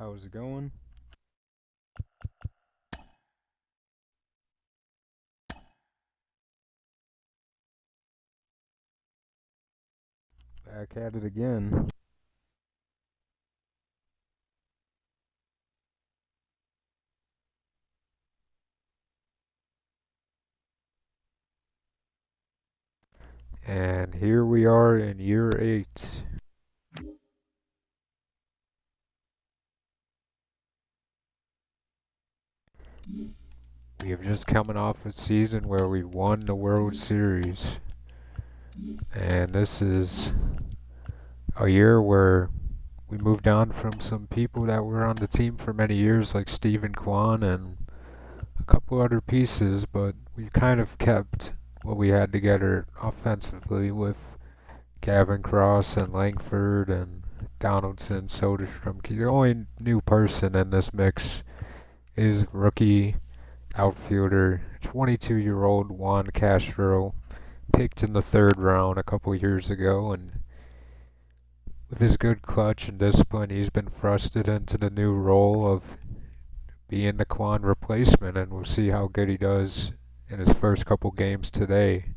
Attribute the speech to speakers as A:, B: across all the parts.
A: How's it going? Back at it again. And here we are in year 8. We have just coming off a season where we won the World Series. And this is a year where we moved on from some people that were on the team for many years, like Stephen Kwan and a couple other pieces, but we kind of kept what we had together offensively with Gavin Cross and Langford and Donaldson, Soderstrom. The only new person in this mix is rookie outfielder, 22-year-old Juan Castro, picked in the third round a couple years ago, and with his good clutch and discipline, he's been thrusted into the new role of being the Kwan replacement, and we'll see how good he does in his first couple games today.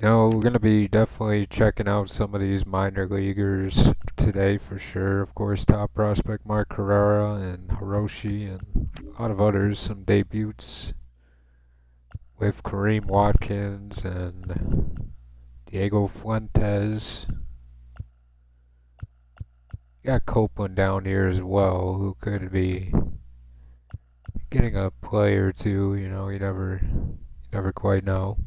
A: We're going to be definitely checking out some of these minor leaguers today for sure. Of course, top prospect Mark Carrera and Hiroshi and a lot of others, some debuts with Kareem Watkins and Diego Fuentes. You got Copeland down here as well, who could be getting a play or two. You never quite know.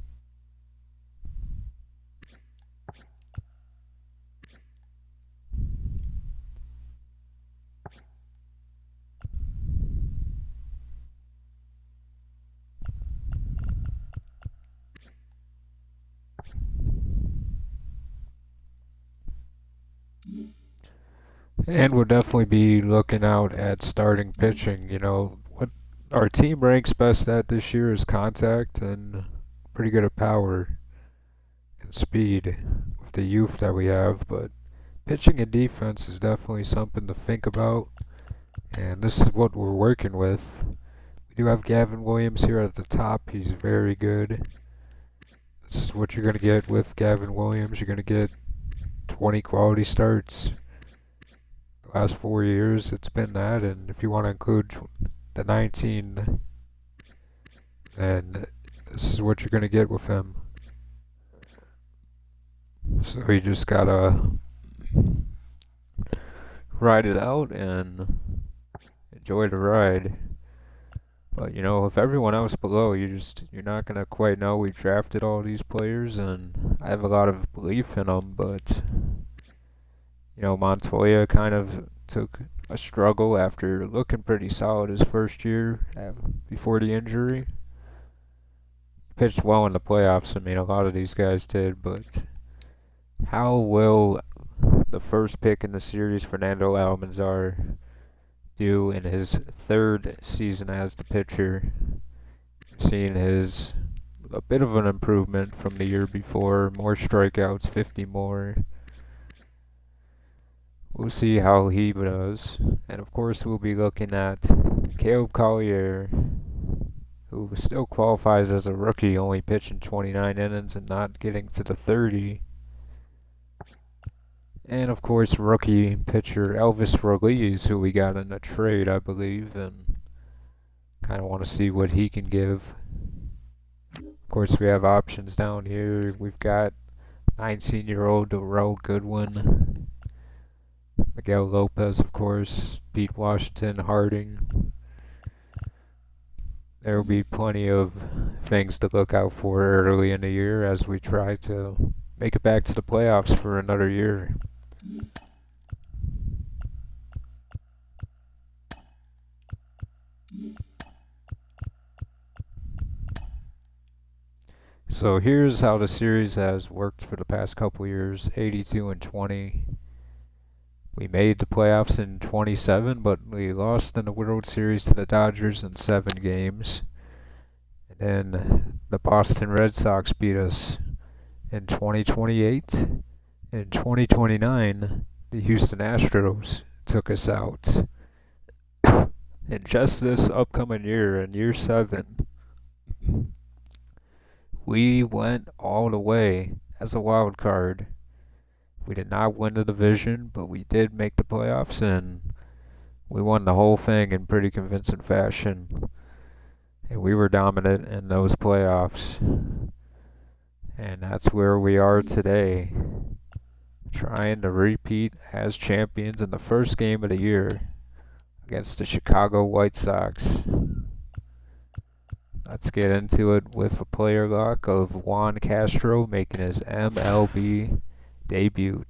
A: And we'll definitely be looking out at starting pitching. What our team ranks best at this year is contact and pretty good at power and speed with the youth that we have. But pitching and defense is definitely something to think about. And this is what we're working with. We do have Gavin Williams here at the top. He's very good. This is what you're going to get with Gavin Williams. You're going to get 20 quality starts. Last 4 years it's been that, and if you want to include the 19, then this is what you're going to get with him. So you just gotta ride it out and enjoy the ride. But if everyone else below, you're not gonna quite know. We drafted all these players, and I have a lot of belief in them, but Montoya kind of took a struggle after looking pretty solid his first year before the injury. Pitched well in the playoffs. I mean, a lot of these guys did, but how will the first pick in the series, Fernando Almanzar, do in his third season as the pitcher? Seeing a bit of an improvement from the year before, more strikeouts, 50 more. We'll see how he does. And of course, we'll be looking at Caleb Collier, who still qualifies as a rookie, only pitching 29 innings and not getting to the 30. And of course, rookie pitcher Elvis Rodriguez, who we got in a trade, I believe, and kind of want to see what he can give. Of course, we have options down here. We've got 19-year-old Darrell Goodwin, Miguel Lopez, of course, Pete Washington, Harding. There will be plenty of things to look out for early in the year as we try to make it back to the playoffs for another year. So here's how the series has worked for the past couple years, 82-20. We made the playoffs in 27, but we lost in the World Series to the Dodgers in 7 games. And then the Boston Red Sox beat us In 2028 and 2029, the Houston Astros took us out. And just this upcoming year, in year 7, we went all the way as a wild card. We did not win the division, but we did make the playoffs, and we won the whole thing in pretty convincing fashion. And we were dominant in those playoffs. And that's where we are today, trying to repeat as champions in the first game of the year against the Chicago White Sox. Let's get into it with a player lock of Juan Castro making his MLB debut.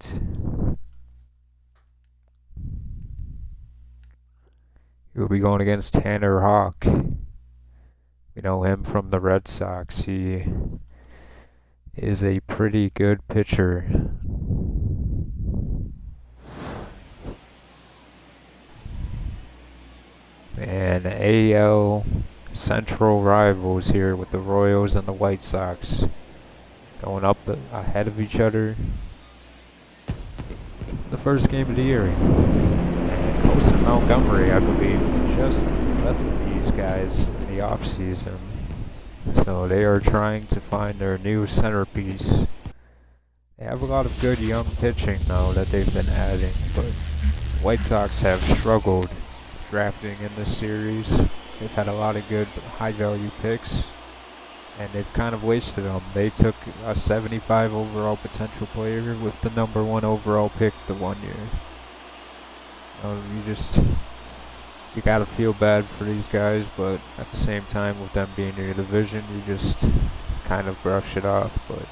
A: He'll be going against Tanner Houck. We know him from the Red Sox. He is a pretty good pitcher. And AL Central rivals here with the Royals and the White Sox going up ahead of each other. The first game of the year. And Colson Montgomery, I believe, just left these guys in the offseason. So they are trying to find their new centerpiece. They have a lot of good young pitching now that they've been adding, but the White Sox have struggled drafting in this series. They've had a lot of good high-value picks, and they've kind of wasted them. They took a 75 overall potential player with the number 1 overall pick the one year. You gotta feel bad for these guys, but at the same time, with them being in your division, you just kind of brush it off. But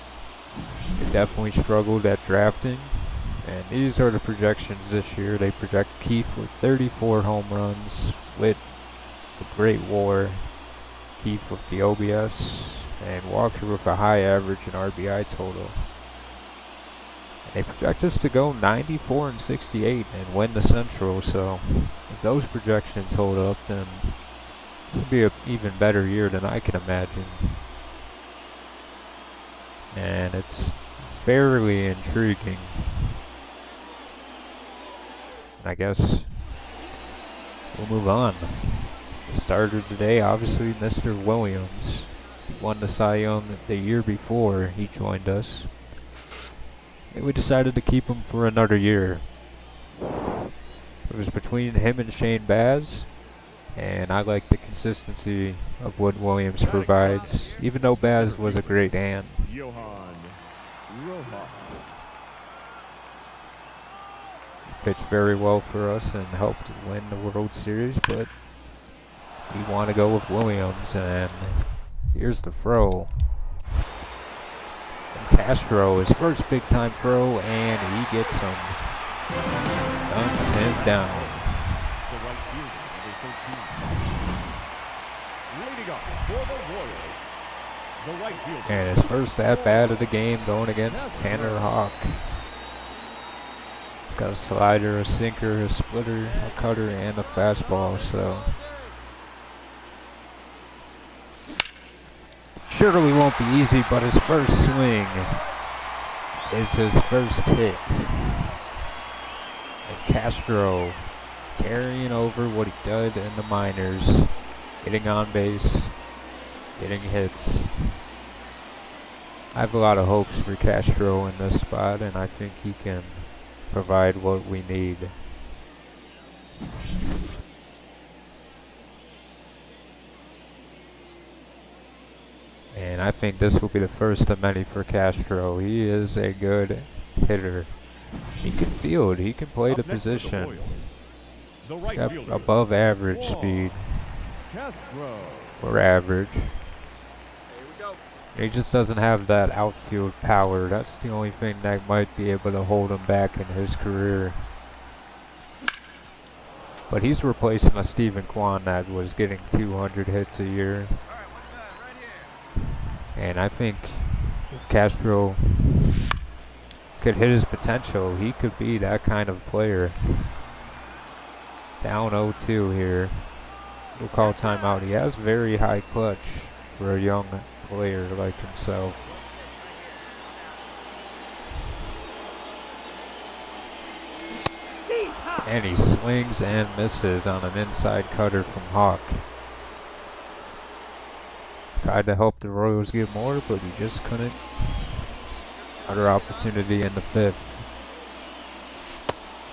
A: they definitely struggled at drafting, and these are the projections this year. They project Keith with 34 home runs, with a great WAR, Keith with the OBS, and Walker with a high average and RBI total. And they project us to go 94 and 68 and win the Central, so if those projections hold up, then this will be an even better year than I can imagine. And it's fairly intriguing. And I guess we'll move on. The starter today, obviously, Mr. Williams. Won the Cy Young the year before he joined us. And we decided to keep him for another year. It was between him and Shane Baz, and I like the consistency of what Williams provides, even though Baz was a great hand. Pitched very well for us and helped win the World Series, but we want to go with Williams, and here's the throw. And Castro, his first big-time throw, and he gets him. Guns him down. And his first at-bat of the game going against Tanner Houck. He's got a slider, a sinker, a splitter, a cutter, and a fastball, so surely won't be easy, but his first swing is his first hit. And Castro carrying over what he did in the minors, getting on base, getting hits. I have a lot of hopes for Castro in this spot, and I think he can provide what we need. And I think this will be the first of many for Castro. He is a good hitter. He can field. He can play the position. He's got above average speed. Or average. He just doesn't have that outfield power. That's the only thing that might be able to hold him back in his career. But he's replacing a Stephen Kwan that was getting 200 hits a year. And I think if Castro could hit his potential, he could be that kind of player. Down 0-2 here. We'll call timeout. He has very high clutch for a young player like himself. And he swings and misses on an inside cutter from Hawk. Tried to help the Royals get more, but he just couldn't. Another opportunity in the fifth.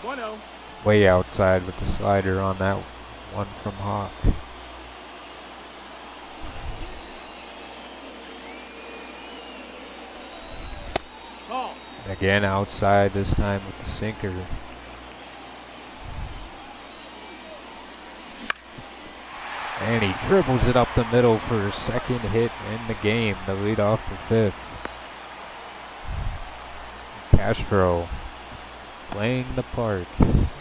B: 1-0.
A: Way outside with the slider on that one from Hawk.
B: Ball.
A: And again outside, this time with the sinker. And he dribbles it up the middle for his second hit in the game to lead off the fifth. Castro playing the part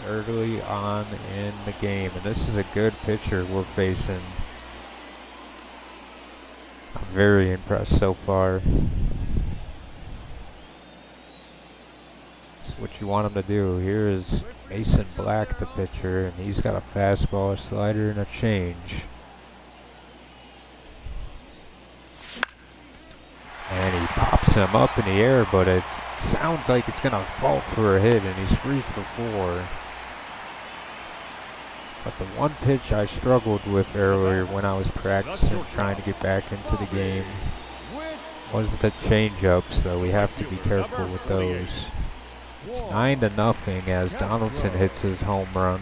A: early on in the game. And this is a good pitcher we're facing. I'm very impressed so far. It's what you want him to do. Here is Mason Black, the pitcher, and he's got a fastball, a slider, and a change. And he pops him up in the air, but it sounds like it's going to fall for a hit, and he's 3 for 4. But the one pitch I struggled with earlier when I was practicing trying to get back into the game was the changeup, so we have to be careful with those. It's 9-0 as Donaldson hits his home run.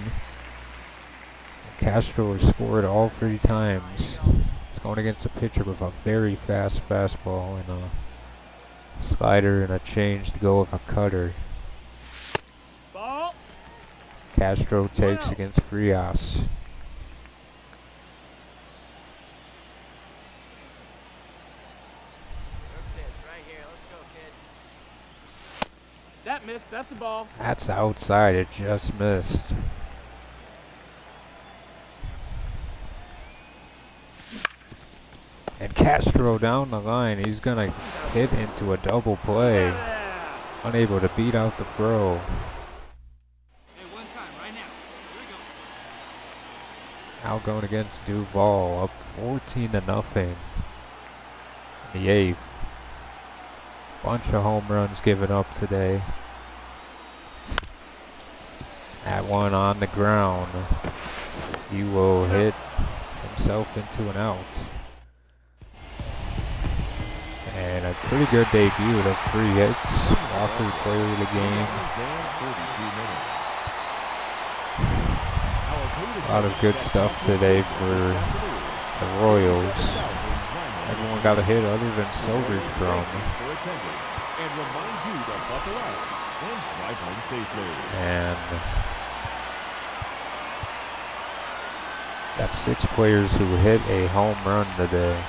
A: Castro has scored all 3 times. He's going against a pitcher with a very fast fastball and a slider and a change to go with a cutter.
B: Ball.
A: Castro takes against Frias.
B: That missed. That's a ball.
A: That's outside. It just missed. And Castro down the line. He's going to hit into a double play.
B: Yeah.
A: Unable to beat out the throw.
B: Hey, one time, right now. Here we go.
A: Out going against Duval. Up 14-0 in the 8th. Bunch of home runs given up today. That one on the ground. He will hit himself into an out. And a pretty good debut of 3 hits. Walker player of the game. A lot of good stuff today for the Royals. Everyone got a hit other than Silverstrom. And got 6 players who hit a home run today.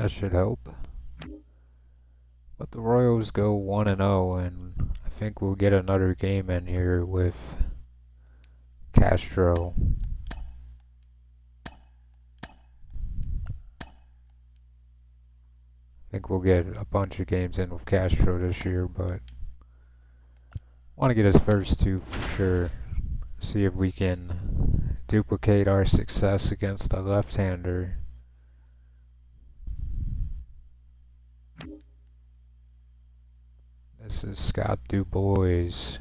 A: That should help. But the Royals go 1-0, and I think we'll get another game in here with Castro. I think we'll get a bunch of games in with Castro this year, but want to get his first two for sure. See if we can duplicate our success against a left-hander. This is Scott Dubois.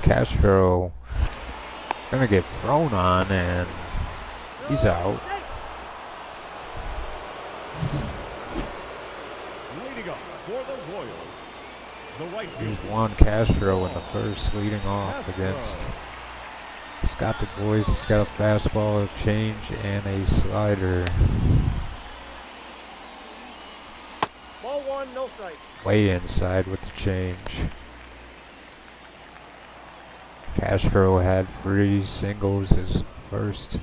A: Castro is going to get thrown on, and he's out.
C: Leading up for the Royals, the right
A: Here's
C: fielder,
A: Juan Castro in the first, leading off against Scott Dubois. He's got a fastball, a change, and a slider.
D: Ball one, no strike.
A: Way inside with the change. Castro had 3 singles his first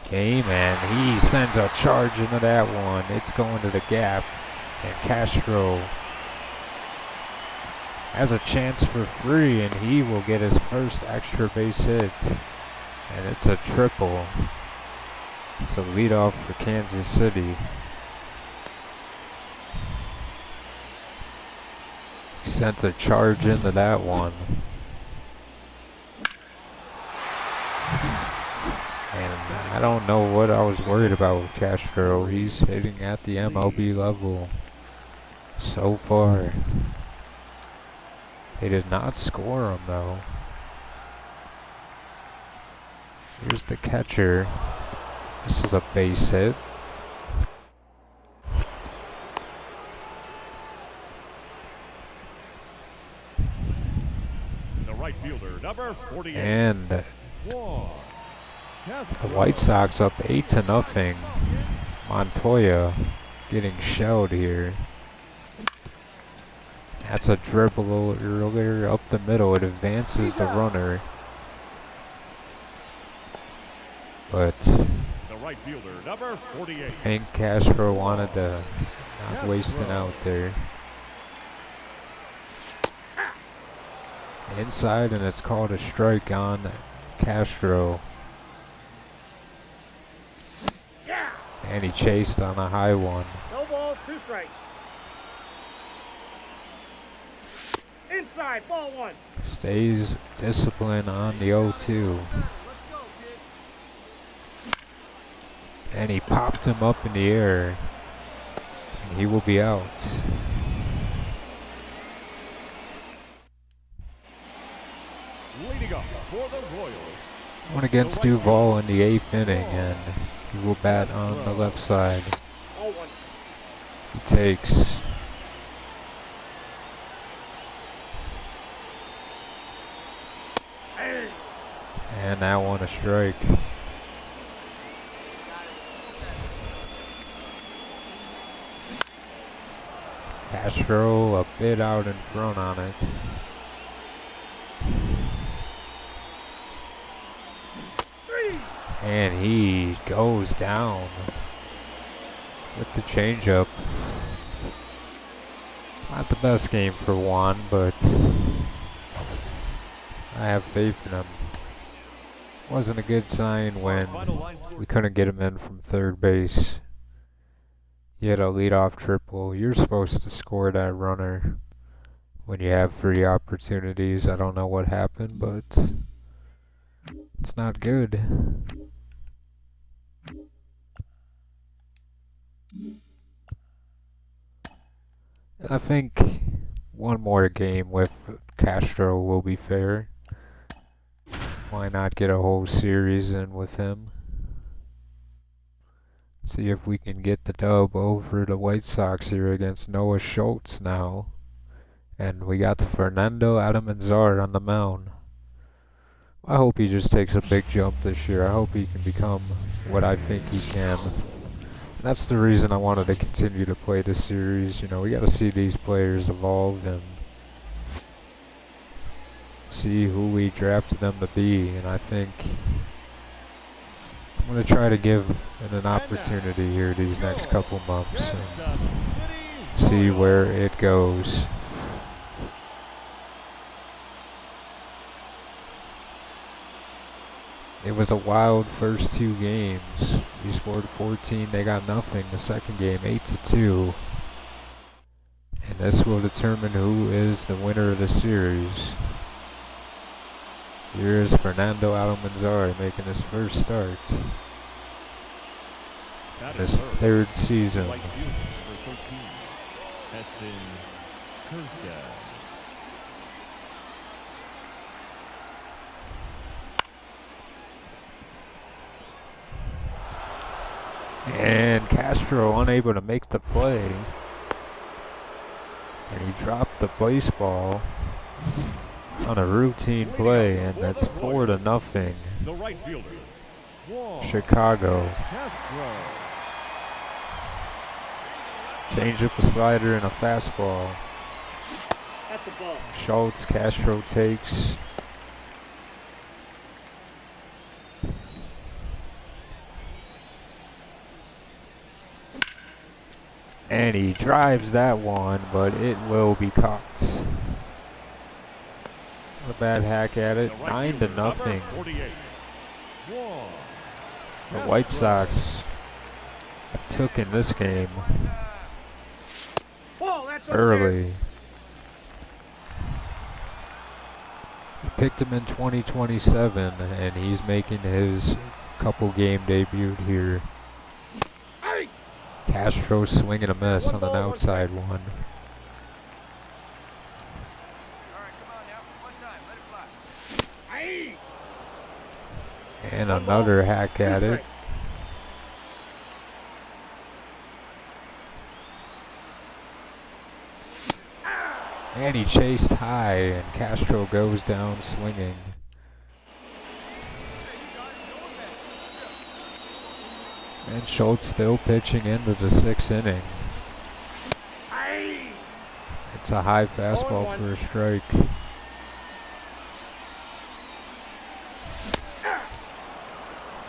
A: game, and he sends a charge into that one. It's going to the gap, and Castro has a chance for 3, and he will get his first extra base hit, and it's a triple. It's a leadoff for Kansas City. He sent a charge into that one. And I don't know what I was worried about with Castro. He's hitting at the MLB level so far. They did not score him though. Here's the catcher. This is a base hit.
C: the right fielder, number 48.
A: And
C: Juan
A: the
C: Castro.
A: White Sox up 8-0. Montoya getting shelled here. That's a dribble earlier up the middle. It advances the runner. But
C: The right fielder, number 48.
A: I think Castro wanted to not waste an out there. Inside, and it's called a strike on Castro. And he chased on a high one.
D: No balls, 2 strikes. Inside, ball one.
A: Stays disciplined on the 0-2. And he popped him up in the air. And he will be out.
C: Leading up for the Royals,
A: One against Duvall in the 8th inning, and he will bat on the left side.
D: Ball one.
A: He takes. And that one a strike. Castro a bit out in front on it. And he goes down with the changeup. Not the best game for Juan, but I have faith in him. Wasn't a good sign when we couldn't get him in from third base. He had a leadoff triple. You're supposed to score that runner when you have 3 opportunities. I don't know what happened, but it's not good. I think one more game with Castro will be fair. Why not get a whole series in with him? See if we can get the dub over the White Sox here against Noah Schultz now. And we got the Fernando Almanzar on the mound. I hope he just takes a big jump this year. I hope he can become what I think he can. And that's the reason I wanted to continue to play this series. You know, we got to see these players evolve and see who we drafted them to be. And I think I'm going to try to give it an opportunity here these next couple months and see where it goes. It was a wild first 2 games. We scored 14, they got nothing. The second game, 8-2. And this will determine who is the winner of the series. Here is Fernando Almanzar making his first start in his 3rd season.
C: Right fielder, number 13, Heston Kjerstad.
A: And Castro unable to make the play. And he dropped the baseball on a routine play, and that's 4-0.
C: The right fielder, Juan
A: Chicago.
C: Castro.
A: Change up a slider and a fastball.
D: That's a ball.
A: Schultz, Castro takes. And he drives that one, but it will be caught. A bad hack at it.
C: The right
A: 9-0.
C: fielder, number 48, Juan
A: The White Sox have taken this game
D: Ball, that's over there.
A: early. We picked him in 2027, and he's making his couple game debut here.
D: Hey!
A: Castro swinging a miss on an outside one.
E: All right, come on now. One time, let it fly.
D: Hey!
A: And another hack at it. And he chased high, and Castro goes down swinging. And Schultz still pitching into the 6th inning.
D: Hey!
A: It's a high fastball for a strike.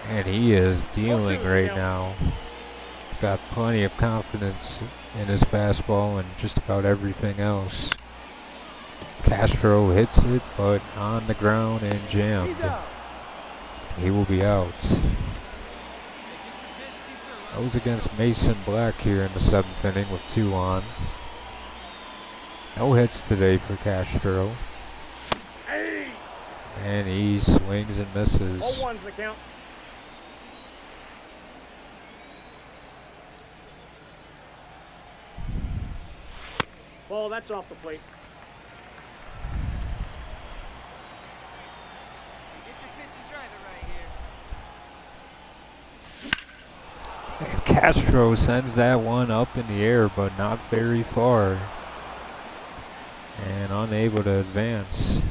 A: And he is dealing right now. He's got plenty of confidence in his fastball and just about everything else. Castro hits it, but on the ground and jammed.
D: He's out.
A: He will be out. Goes against Mason Black here in the 7th inning with 2 on. No hits today for Castro.
D: Hey!
A: And he swings and misses.
D: 0-1's the count. Ball, that's off the plate.
E: Get your pitch and drive it right here.
A: And Castro sends that one up in the air, but not very far. And unable to advance.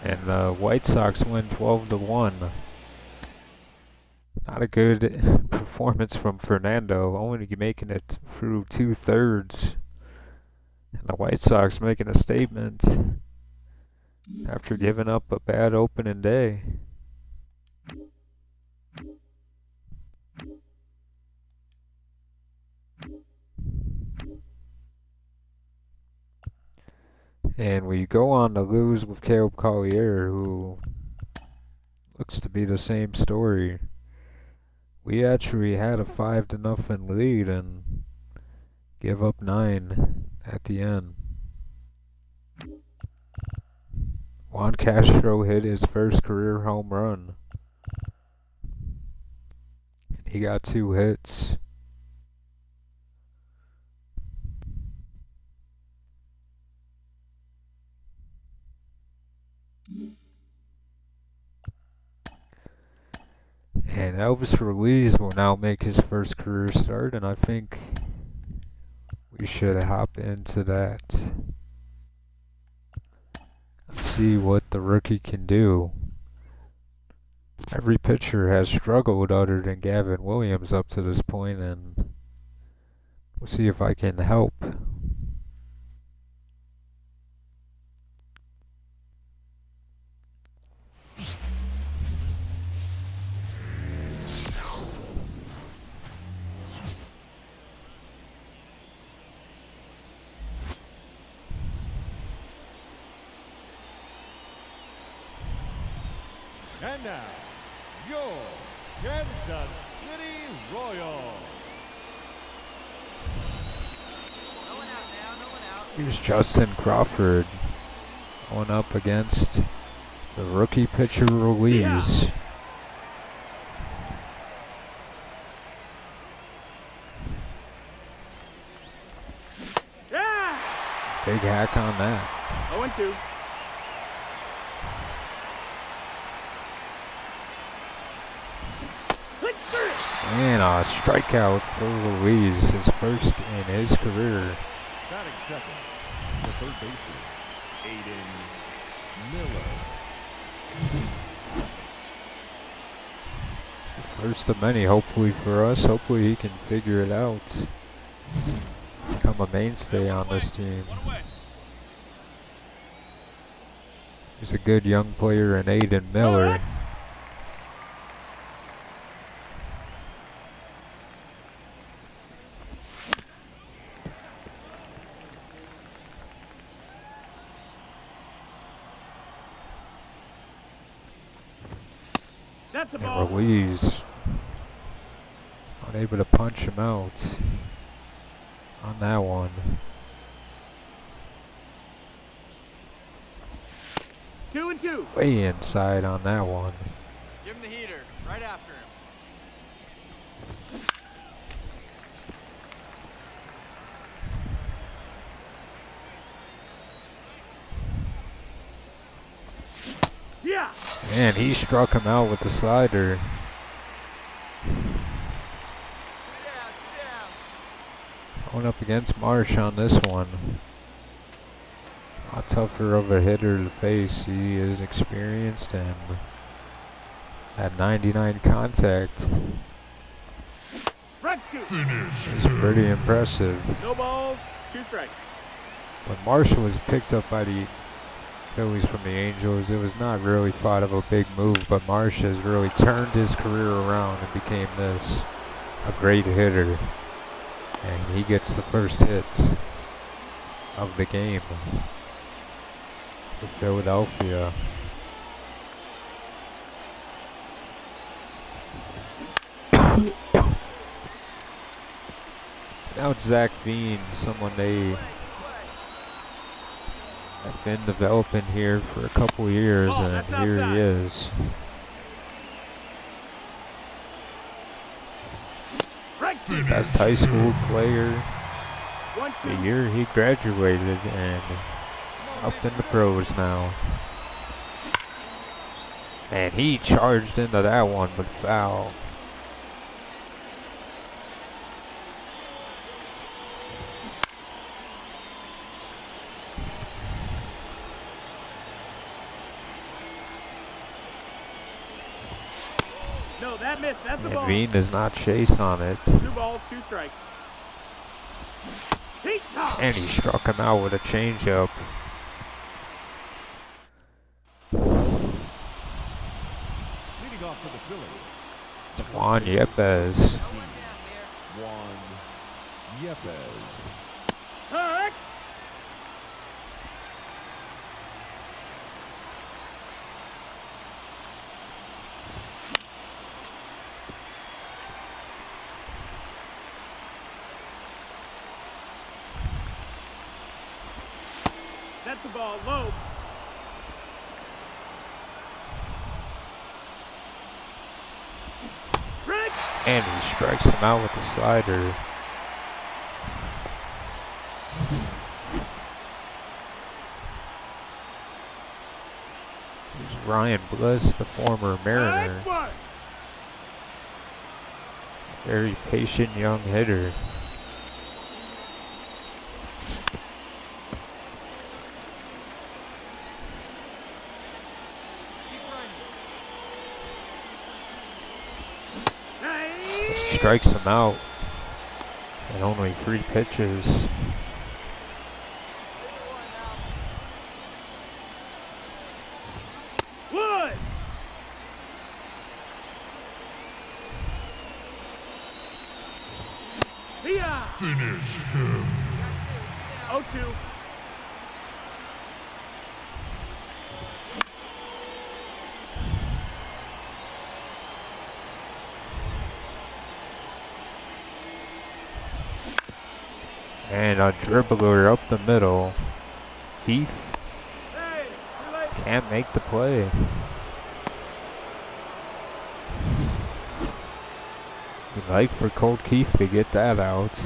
A: And the White Sox win 12-1. Not a good performance from Fernando, only making it through 2/3. And the White Sox making a statement after giving up a bad opening day. And we go on to lose with Caleb Collier, who looks to be the same story. We actually had a 5-0 lead and give up 9 at the end. Juan Castro hit his first career home run. And he got 2 hits. And Elvis Ruiz will now make his first career start, and I think we should hop into that. Let's see what the rookie can do. Every pitcher has struggled other than Gavin Williams up to this point, and we'll see if I can help.
C: And now, your Kansas City Royals.
E: No one out now, no one out.
A: Here's Justin Crawford going up against the rookie pitcher Ruiz.
D: Yeah!
A: Big hack on that.
D: 0-2.
A: And a strikeout for Ruiz, his first in his career.
C: Batting second, the third baseman, Aiden Miller.
A: First of many, hopefully for us. Hopefully he can figure it out. Become a mainstay on this team. He's a good young player in Aiden Miller.
D: That's a
A: And
D: ball.
A: Ruiz unable to punch him out on that one.
D: 2-2.
A: Way inside on that one.
E: Give him the heater. Right after him.
D: Yeah!
A: And he struck him out with the slider.
E: 2 down, 2 down.
A: Going up against Marsh on this one. A lot tougher of a hitter to face. He is experienced and at 99 contact
D: Front scoop.
A: is pretty impressive.
D: No balls, 2 strikes.
A: When Marshall was picked up by the Phillies from the Angels, it was not really thought of a big move, but Marsh has really turned his career around and became this, a great hitter. And he gets the first hit of the game for Philadelphia. Now it's Zach Veen, someone they have been developing here for a couple years,
D: Oh,
A: and
D: that's
A: here
D: outside.
A: he is.
D: Right scoop.
A: Best high school player
D: 1-2.
A: the year he graduated and up in the pros now. And he charged into that one, but foul.
D: No, that missed. That's a
A: And
D: ball.
A: Veen does not chase on it.
D: 2 balls, 2 strikes. Heat top.
A: And he struck him out with a changeup.
C: Leading off for the Phillies,
A: It's Juan Yepes.
C: Juan Yepes.
D: Hut. That's the ball low. Rick.
A: And he strikes him out with the slider. Here's Ryan Bliss, the former Mariner.
D: Nice one.
A: Very patient young hitter. Strikes him out. And only 3 pitches.
D: Wood. Finish him. 0-2.
A: And a dribbler up the middle. Keith
D: Hey, too late.
A: can't make the play. We'd like for Colt Keith to get that out.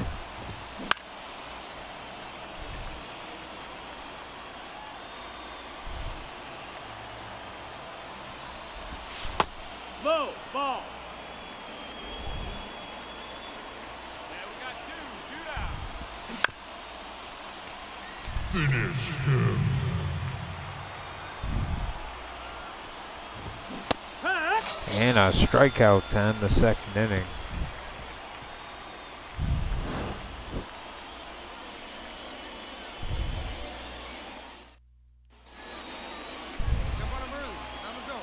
D: Low ball.
B: Yeah, we got two down.
C: Finish him.
D: Huh?
A: And a strikeout to end the second inning.
B: Jump on him early. Time to go.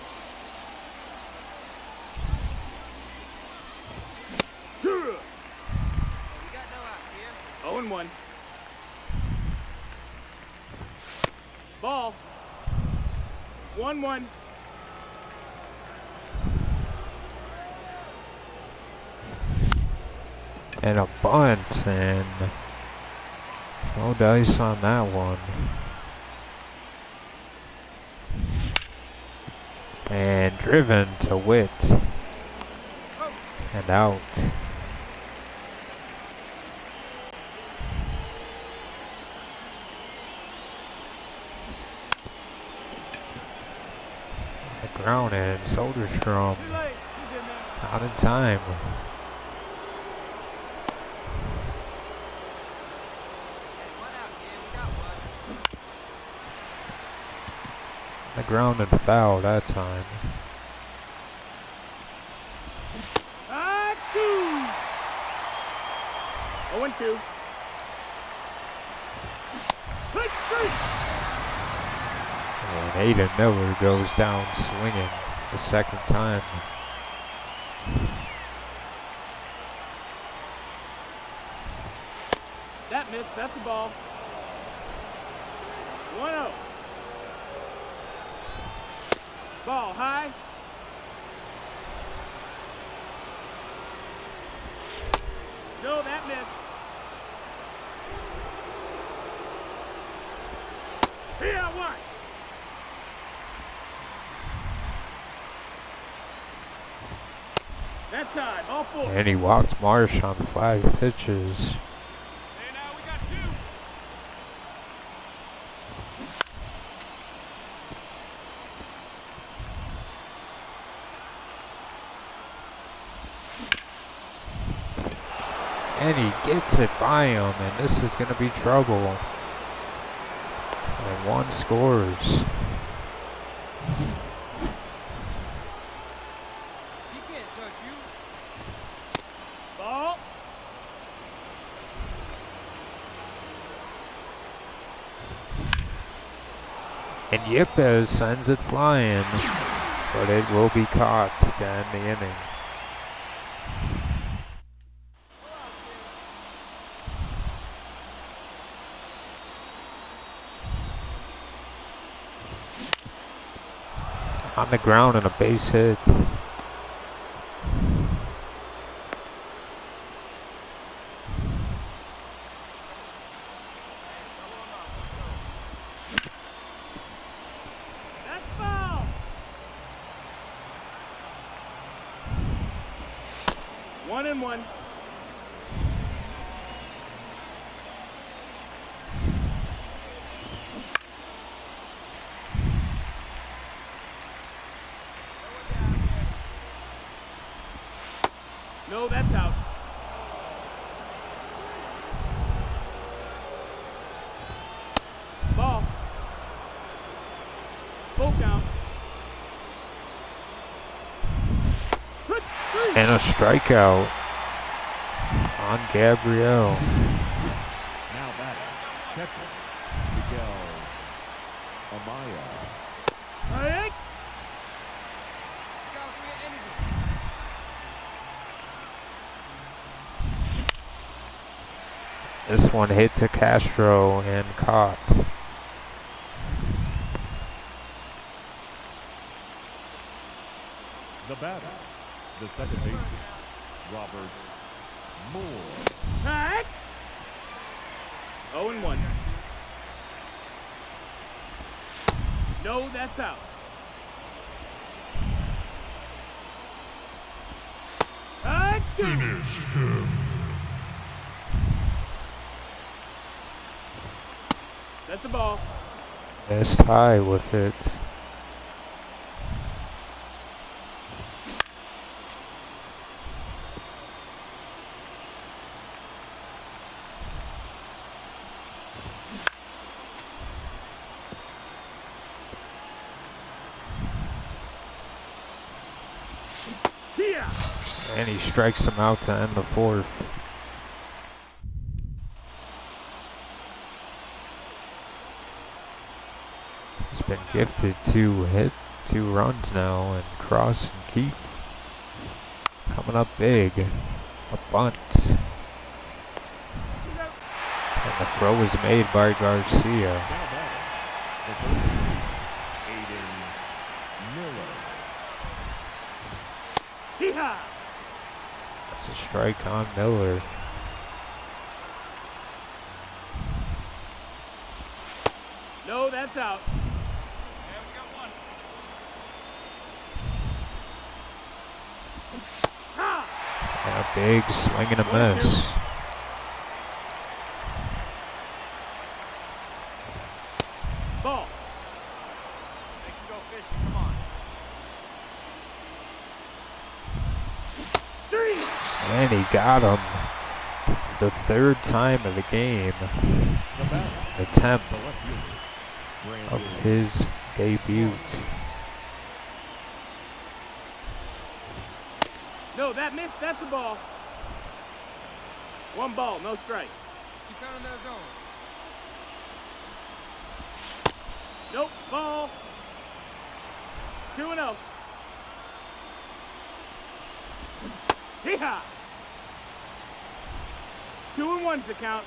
D: Good.
E: We got no out here.
D: 0-1. Ball. 1-1.
A: And a bunt, and no dice on that one. And driven to Witt. And out. The ground and Soderstrom
D: Too late. You did, man.
A: not in time.
E: One out here. We got one.
A: The ground and foul that time.
D: Ah, 2. 0-2. Hit straight.
A: And Aiden Miller goes down swinging the second time.
D: That missed. That's the ball. 1-0. Ball high. No, that missed. Here, what? That time, all 4.
A: And he walked Marsh on 5 pitches.
B: Hey, now we got two.
A: And he gets it by him, and this is going to be trouble. And one scores.
E: He can't touch you.
D: Ball.
A: And Yepes sends it flying, but it will be caught to end the inning. On the ground and a base hit.
D: That's foul. 1-1. No, that's out.
A: And a strikeout on Gabrielle.
C: Now batting, catcher, Miguel Amaya.
D: Hey,
A: This one hit to Castro and caught.
C: The batter, the second baseman, Robert Moore.
D: hey. 0-1. No, that's out. Finish him. That's the ball.
A: Missed high with it.
D: Yeah.
A: And he strikes him out to end the fourth. He's been gifted 2 runs now, and Cross and Keefe coming up big. A bunt. And the throw was made by Garcia.
C: Now batting, the third baseman, Aiden Miller.
D: Hee-haw.
A: That's a strike on Miller.
D: No, that's out.
B: Yeah, we got one.
D: Ha!
A: And a big swing and a miss.
D: Ball.
B: They can go fishing. Come on.
D: 3.
A: And he got him. The third time of the game.
C: The batter,
A: The
C: the
A: 10th
C: left fielder,
A: of
C: Brandon
A: his debut.
D: No, that missed. That's the ball. 1 ball, no strike.
B: Keep out in that zone.
D: Nope, ball. 2-0. Hee-haw. 2-1's the count.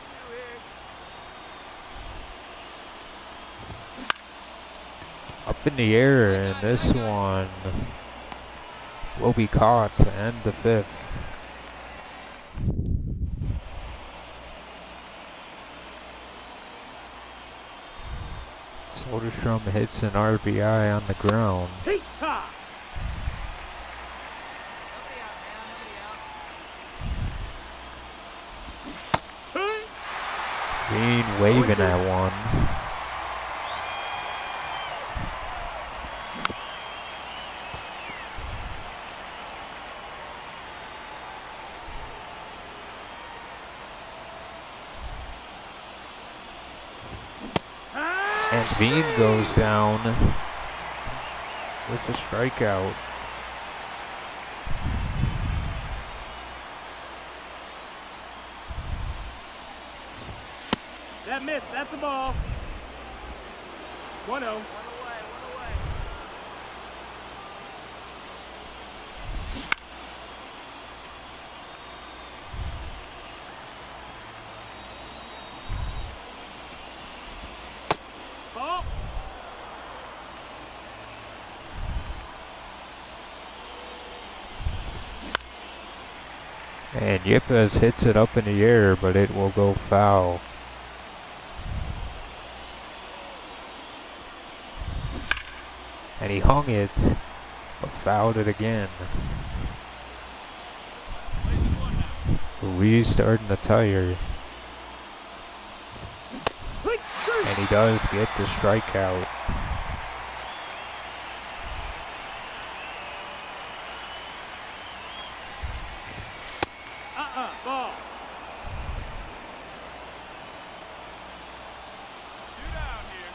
A: Up in the air, and this one will be caught to end the 5th. Soderstrom hits an RBI on the ground.
D: Hee-haw. Hey.
A: Green waving at one. And Veen goes down with a strikeout.
D: That missed. That's the ball. 1-0.
E: One away.
D: Ball.
A: And Yepes hits it up in the air, but it will go foul. And he hung it, but fouled it again.
B: Blazing one now.
A: Ruiz starting to tire, and he does get the strikeout.
D: Ball.
B: 2 down here.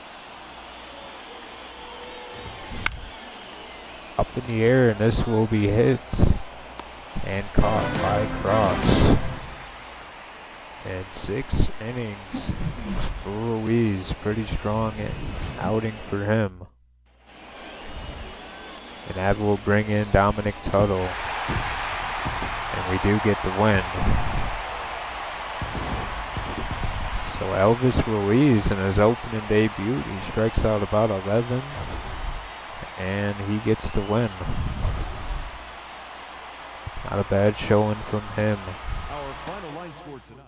A: Up in the air, and this will be hit. and caught by Cross. And 6 innings for Ruiz. Pretty strong outing for him. And that will bring in Dominic Tuttle. And we do get the win. So Elvis Ruiz in his opening debut, he strikes out about 11. And he gets the win. Not a bad showing from him.
C: Our final line score tonight.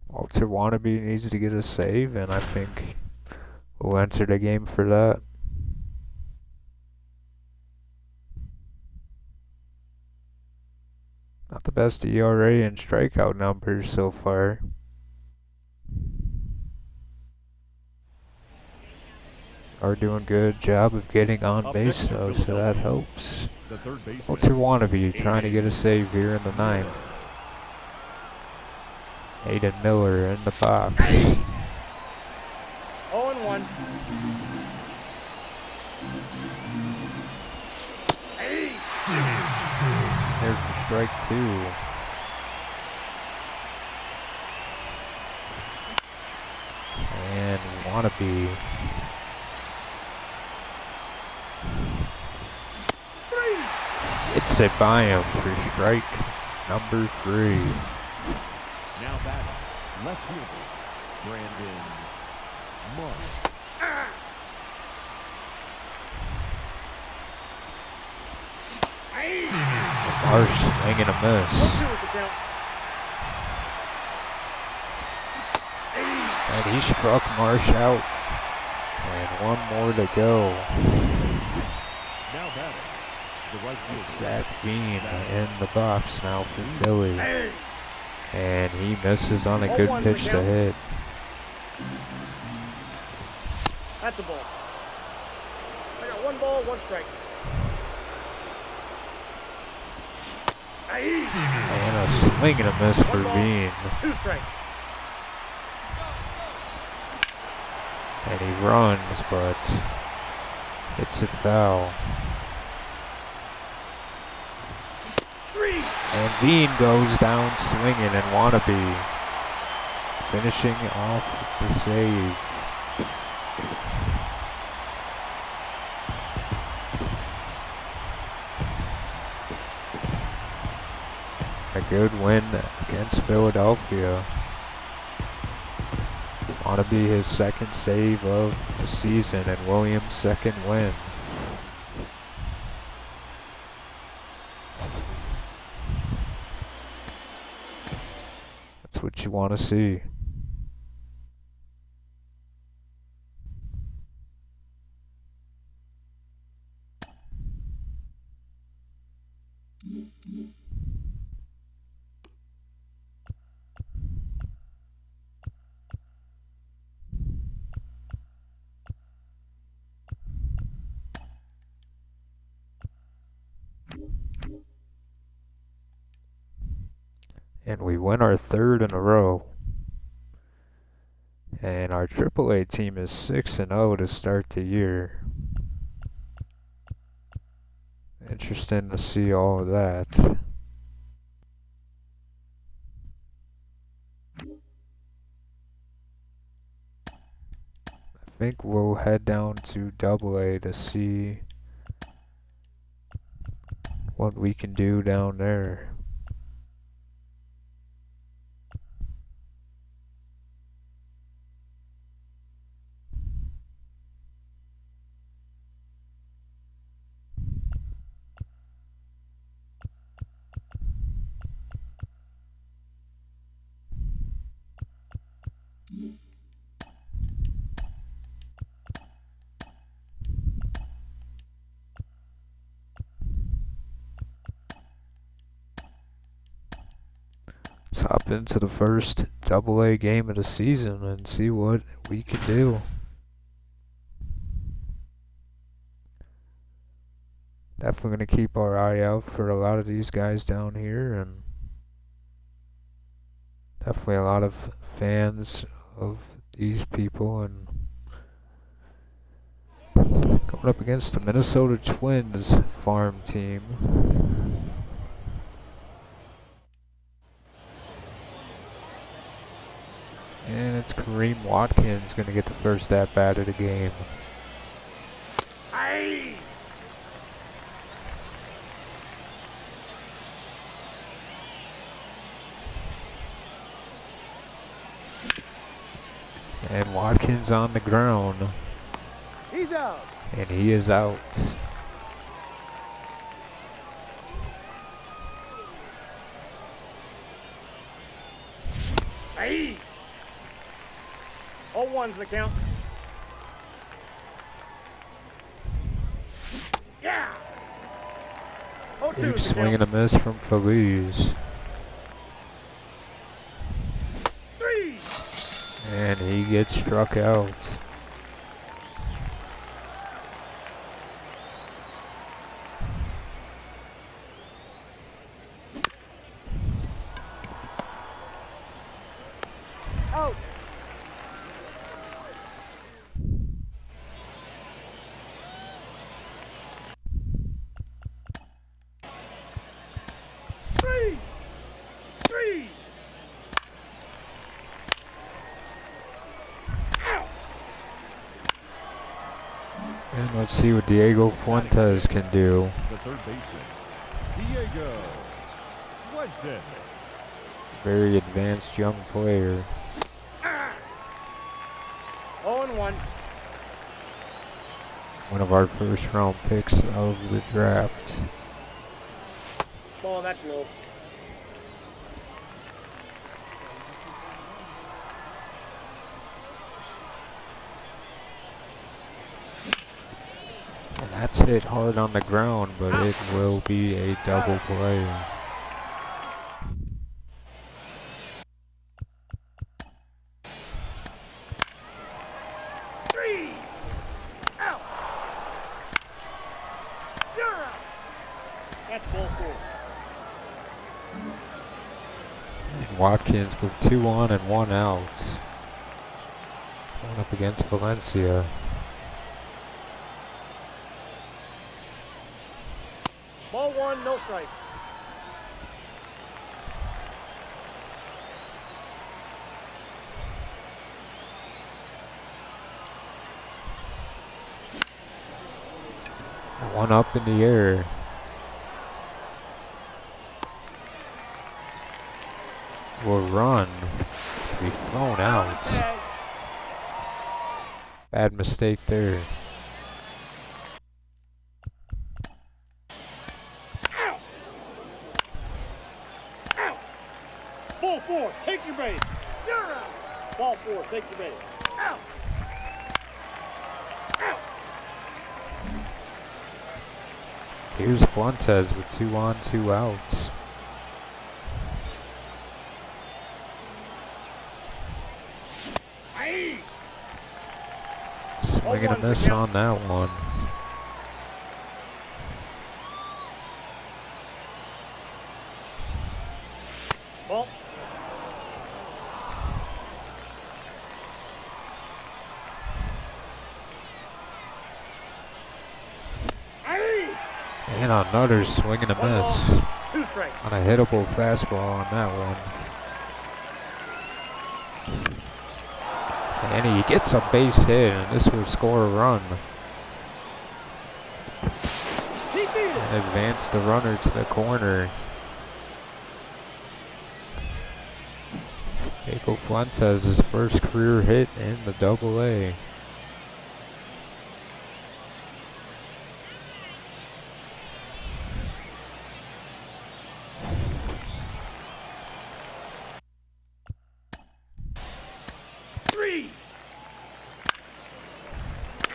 A: Walter Wannabe needs to get a save, and I think we'll enter the game for that. Not the best ERA and strikeout numbers so far. Are doing good job of getting on base though, so that helps.
C: The third baseman.
A: Walter Wannabe trying to get a save here in the 9th. Hayden Miller in the box.
D: 0-1.
A: There for strike 2. And Wannabe. It's it by him for strike number 3.
C: Now batting, left fielder, Brandon Marsh.
A: Marsh swinging a miss. And he struck Marsh out. And one more to go.
C: Now batting, the right fielder.
A: Zach Bean in the box now for Philly. And he misses on a good pitch to hit.
D: That's a ball. I got 1 ball, 1 strike.
A: And a swing and a miss for Bean.
D: 2 strikes.
A: And he runs, but it's a foul. And Bean goes down swinging, and Wannabe finishing off the save. A good win against Philadelphia. Wannabe his 2nd save of the season and Williams' 2nd win. That's what you want to see. And we win our 3rd in a row. And our AAA team is 6-0 to start the year. Interesting to see all of that. I think we'll head down to AA to see what we can do down there. Let's hop into the first AA game of the season and see what we can do. definitely going to keep our eye out for a lot of these guys down here, and definitely a lot of fans of these people. And going up against the Minnesota Twins farm team. And it's Kareem Watkins going to get the first at-bat of the game.
D: Aye.
A: And Watkins on the ground.
D: He's out.
A: And he is out.
D: Aye. 0-1's the count. Yeah. 0-2
A: Big
D: is the
A: swing
D: count.
A: and a miss from Feliz.
D: 3.
A: And he gets struck out.
D: Out. Three. Out.
A: And let's see what Diego Fuentes can do.
C: The third baseman, Diego Fuentes.
A: Very advanced young player.
D: 0-1.
A: One of our first round picks of the draft.
D: Ball, that's low.
A: And that's hit hard on the ground, but it will be a double play.
D: Out. You're out. That's ball 4.
A: And Watkins with 2 on and 1 out. Going up against Valencia.
D: Ball 1, no strike.
A: One up in the air. Will run. Be thrown out.
D: Okay.
A: Bad mistake there.
D: Out. Out. Ball 4, take your base. You're out. Ball 4, take your base. Out. Out.
A: Here's Fuentes with 2 on, 2 out.
D: Aye.
A: Swing and a miss on that one.
D: Ball. Aye.
A: And another swing and a
D: One
A: miss.
D: ball, 2 strikes.
A: On a hittable fastball on that one. And he gets a base hit, and this will score a run.
D: He beat it.
A: And advance the runner to the corner. Diego Fuentes, his first career hit in the Double-A.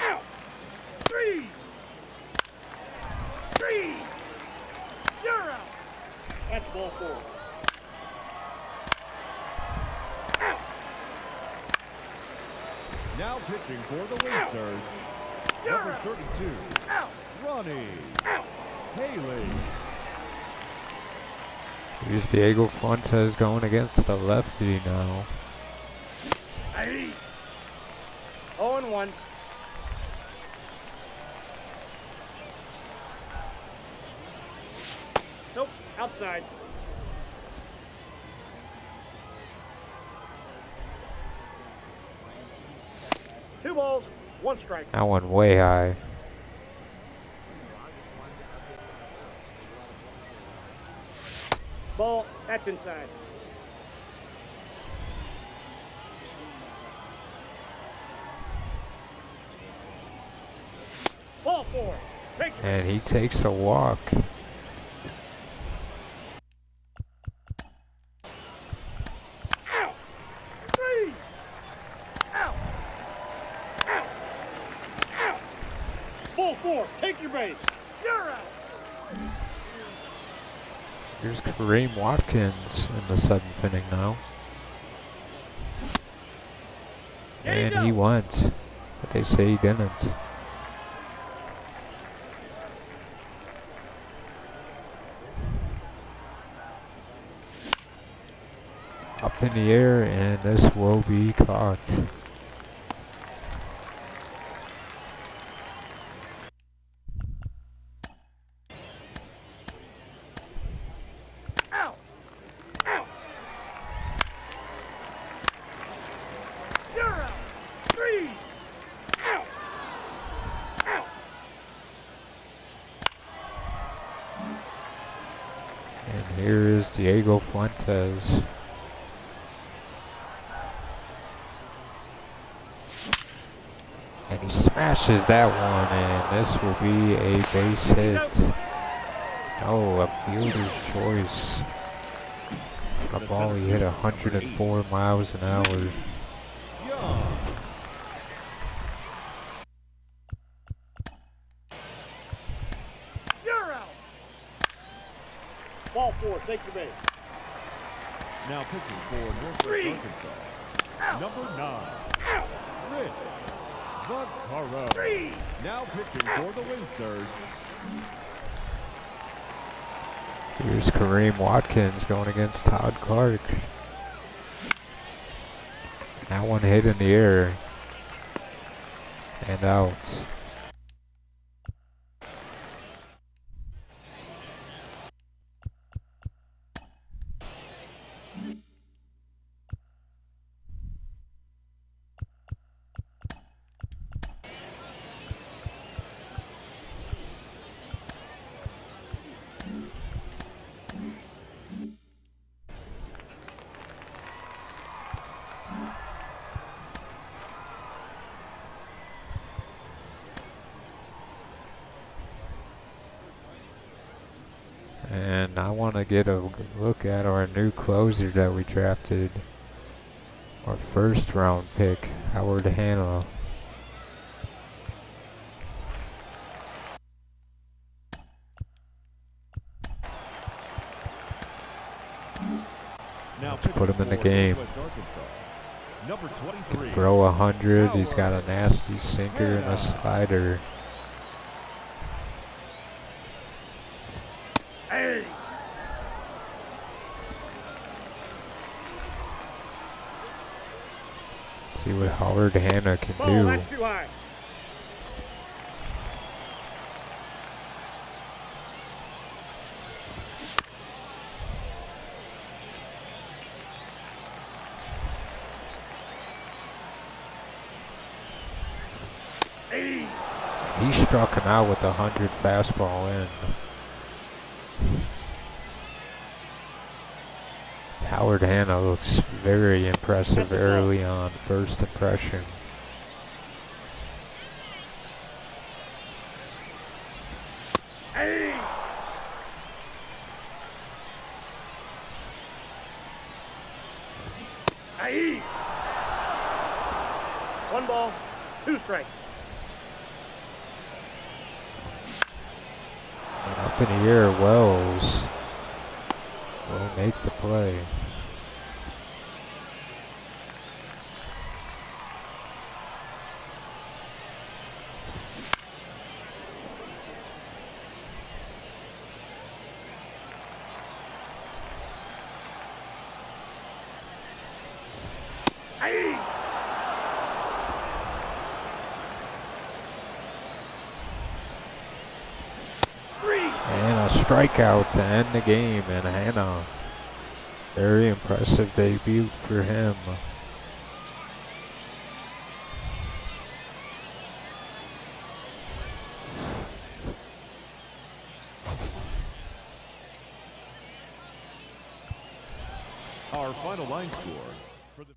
D: Out. 3. You're out. That's ball 4. Out.
C: Now pitching for the Wizards,
D: You're
C: number
D: out.
C: 32,
D: Out.
C: Ronnie
D: Out.
C: Haley.
A: Here's Diego Fuentes going against the lefty now.
D: Aye. 0-1. Nope, outside. Two balls, one strike.
A: That one way high.
D: Ball, that's inside. Ball four. Take it.
A: And he takes a walk.
D: Out. Three. Out. Out. Out. Ball four. Take your base. You're out.
A: Here's Kareem Watkins in the 7th inning now.
D: There you
A: And
D: go.
A: he went, but they say he didn't. Up in the air, and this will be caught.
D: Out. Out. You're out. Three. Out. Out.
A: And here is Diego Fuentes. And he smashes that one, and this will be a base hit. Oh, a fielder's choice. A ball he hit 104 miles an hour.
C: Young.
D: You're out. Ball four. Take your base.
C: Now pitching for Northwest
D: Three.
C: Arkansas. Number 9,
D: Out.
C: Rich Vaccaro.
D: Three.
C: Now pitching for the Wind Surge.
A: Here's Kareem Watkins going against Todd Clark. That one hit in the air. And out. And I want to get a look at our new closer that we drafted. Our 1st round pick, Howard Hanna.
C: Now
A: Let's put him in the
C: pitching for
A: game.
C: Northwest Arkansas. Number
A: Can
C: 23.
A: throw 100. He's got a nasty sinker and a slider.
D: Hey.
A: See what Howard Hanna can
D: Ball,
A: do.
D: that's too high. Hey.
A: He struck him out with the 100 fastball in. Howard Hanna looks very impressive early on, first impression.
D: Hey. Hey. 1 ball, 2 strikes.
A: And up in the air, Wells will make the play.
D: Hey!
A: And a strikeout to end the game, and Hannah. Very impressive debut for him.
C: Our final line score for the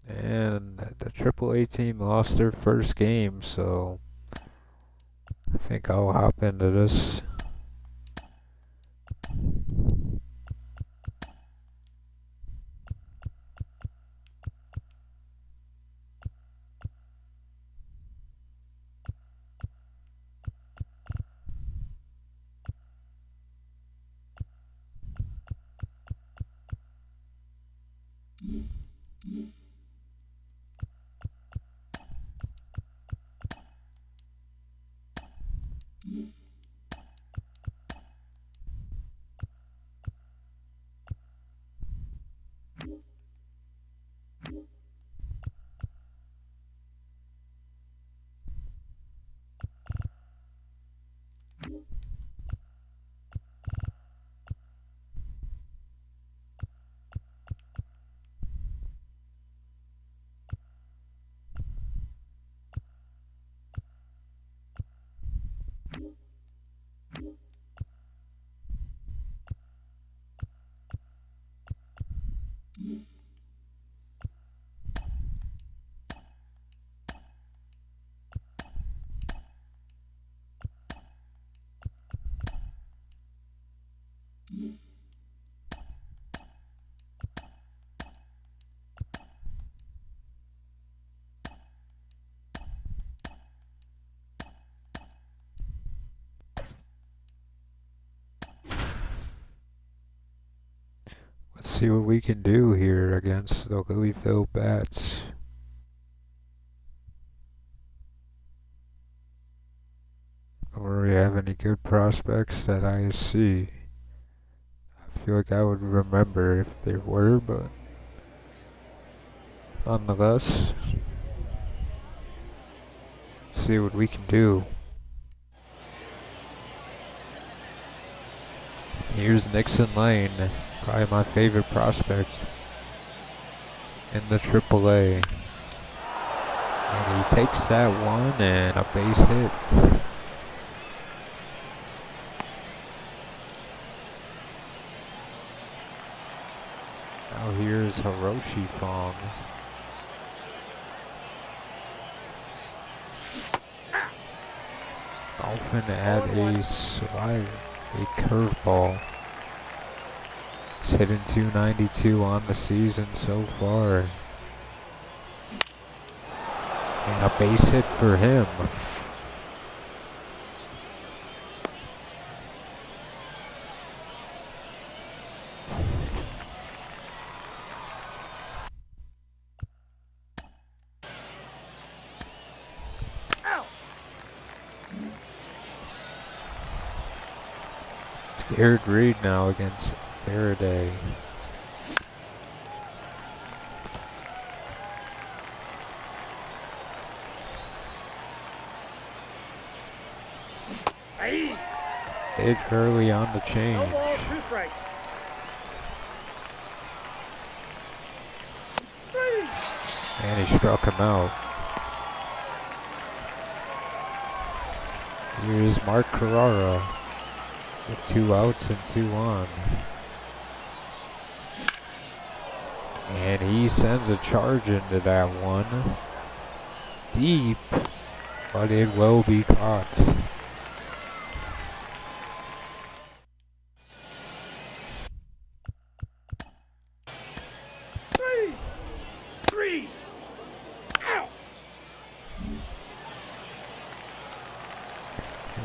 A: And the AAA team lost their first game, so I think I'll hop into this. Let's see what we can do here against the Louisville Bats. Don't really have any good prospects that I see. I feel like I would remember if there were, but nonetheless, let's see what we can do. Here's Nixon Lane, probably my favorite prospect in the AAA. And he takes that one and a base hit. Now here's Hiroshi Fong. Dolphin at a slide, a curveball. He's hitting .292 on the season so far. And a base hit for him. It's Garrett Reed now against Faraday. Hit early on the change.
D: No ball, 2 strikes.
A: And he struck him out. Here's Mark Carrara with 2 outs and 2 on. And he sends a charge into that one. Deep, but it will be caught.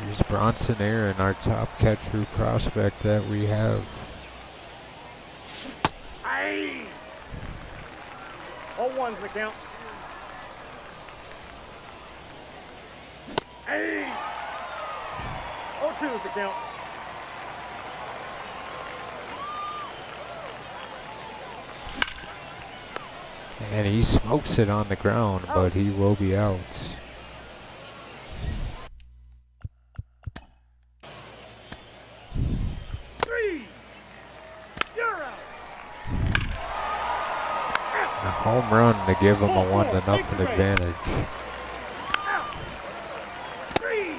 A: Here's Bronson Aaron, our top catcher prospect that we have.
D: 0-1's the count. Hey! 0-2's the count.
A: And he smokes it on the ground, but he will be out.
D: Three! You're out!
A: A home run to give him a 1-0 advantage.
D: Out! Three!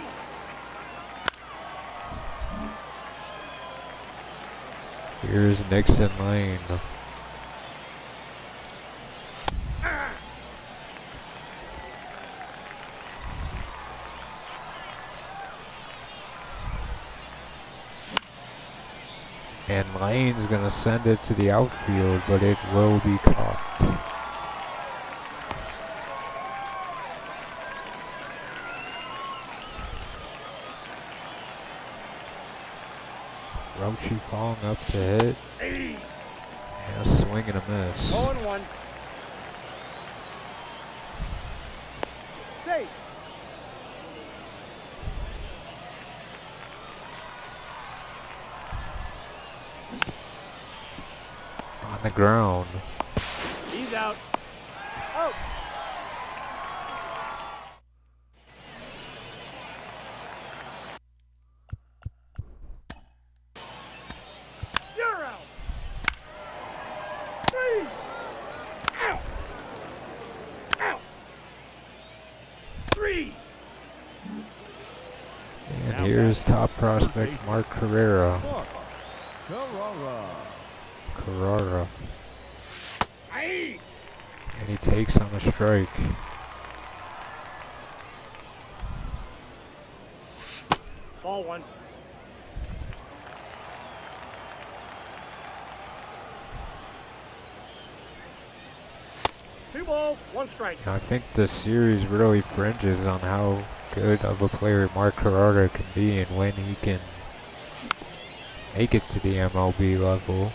A: Here's Nixon Lane. And Lane's gonna send it to the outfield, but it will be caught. Roshi Fong up to hit.
D: Hey!
A: And a swing and a miss.
D: 0-1. Safe.
A: On the ground.
D: He's out. Out. You're out. Three. Out. Out. Three.
A: And here's top prospect Mark Carrera. Carrera.
D: Hey.
A: And he takes on the strike.
D: Ball one. Two balls, one strike.
A: I think the series really fringes on how good of a player Mark Carrera can be and when he can make it to the MLB level.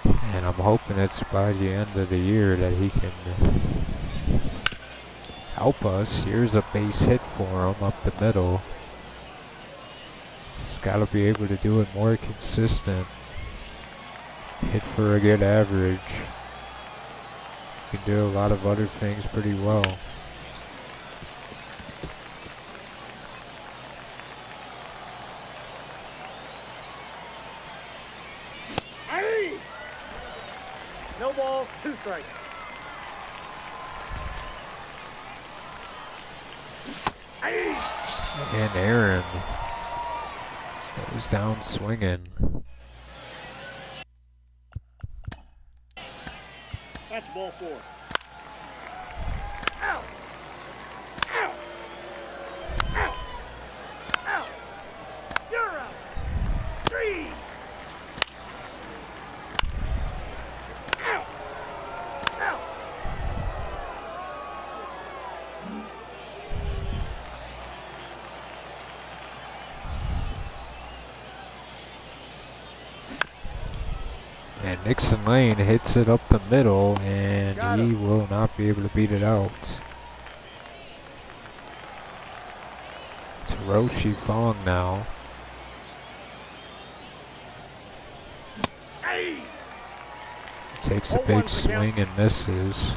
A: And I'm hoping it's by the end of the year that he can help us. Here's a base hit for him up the middle. He's got to be able to do it more consistent. Hit for a good average. Can do a lot of other things pretty well.
D: Hey! No balls, two strikes. Hey!
A: And Aaron goes down swinging.
D: That's ball four. Out! Out! Out! Out! You're out! Three! Out! Out!
A: And Nixon Lane hits it up the middle, and he will not be able to beat it out. It's Roshi Fong now.
D: Hey!
A: Takes a big swing and misses.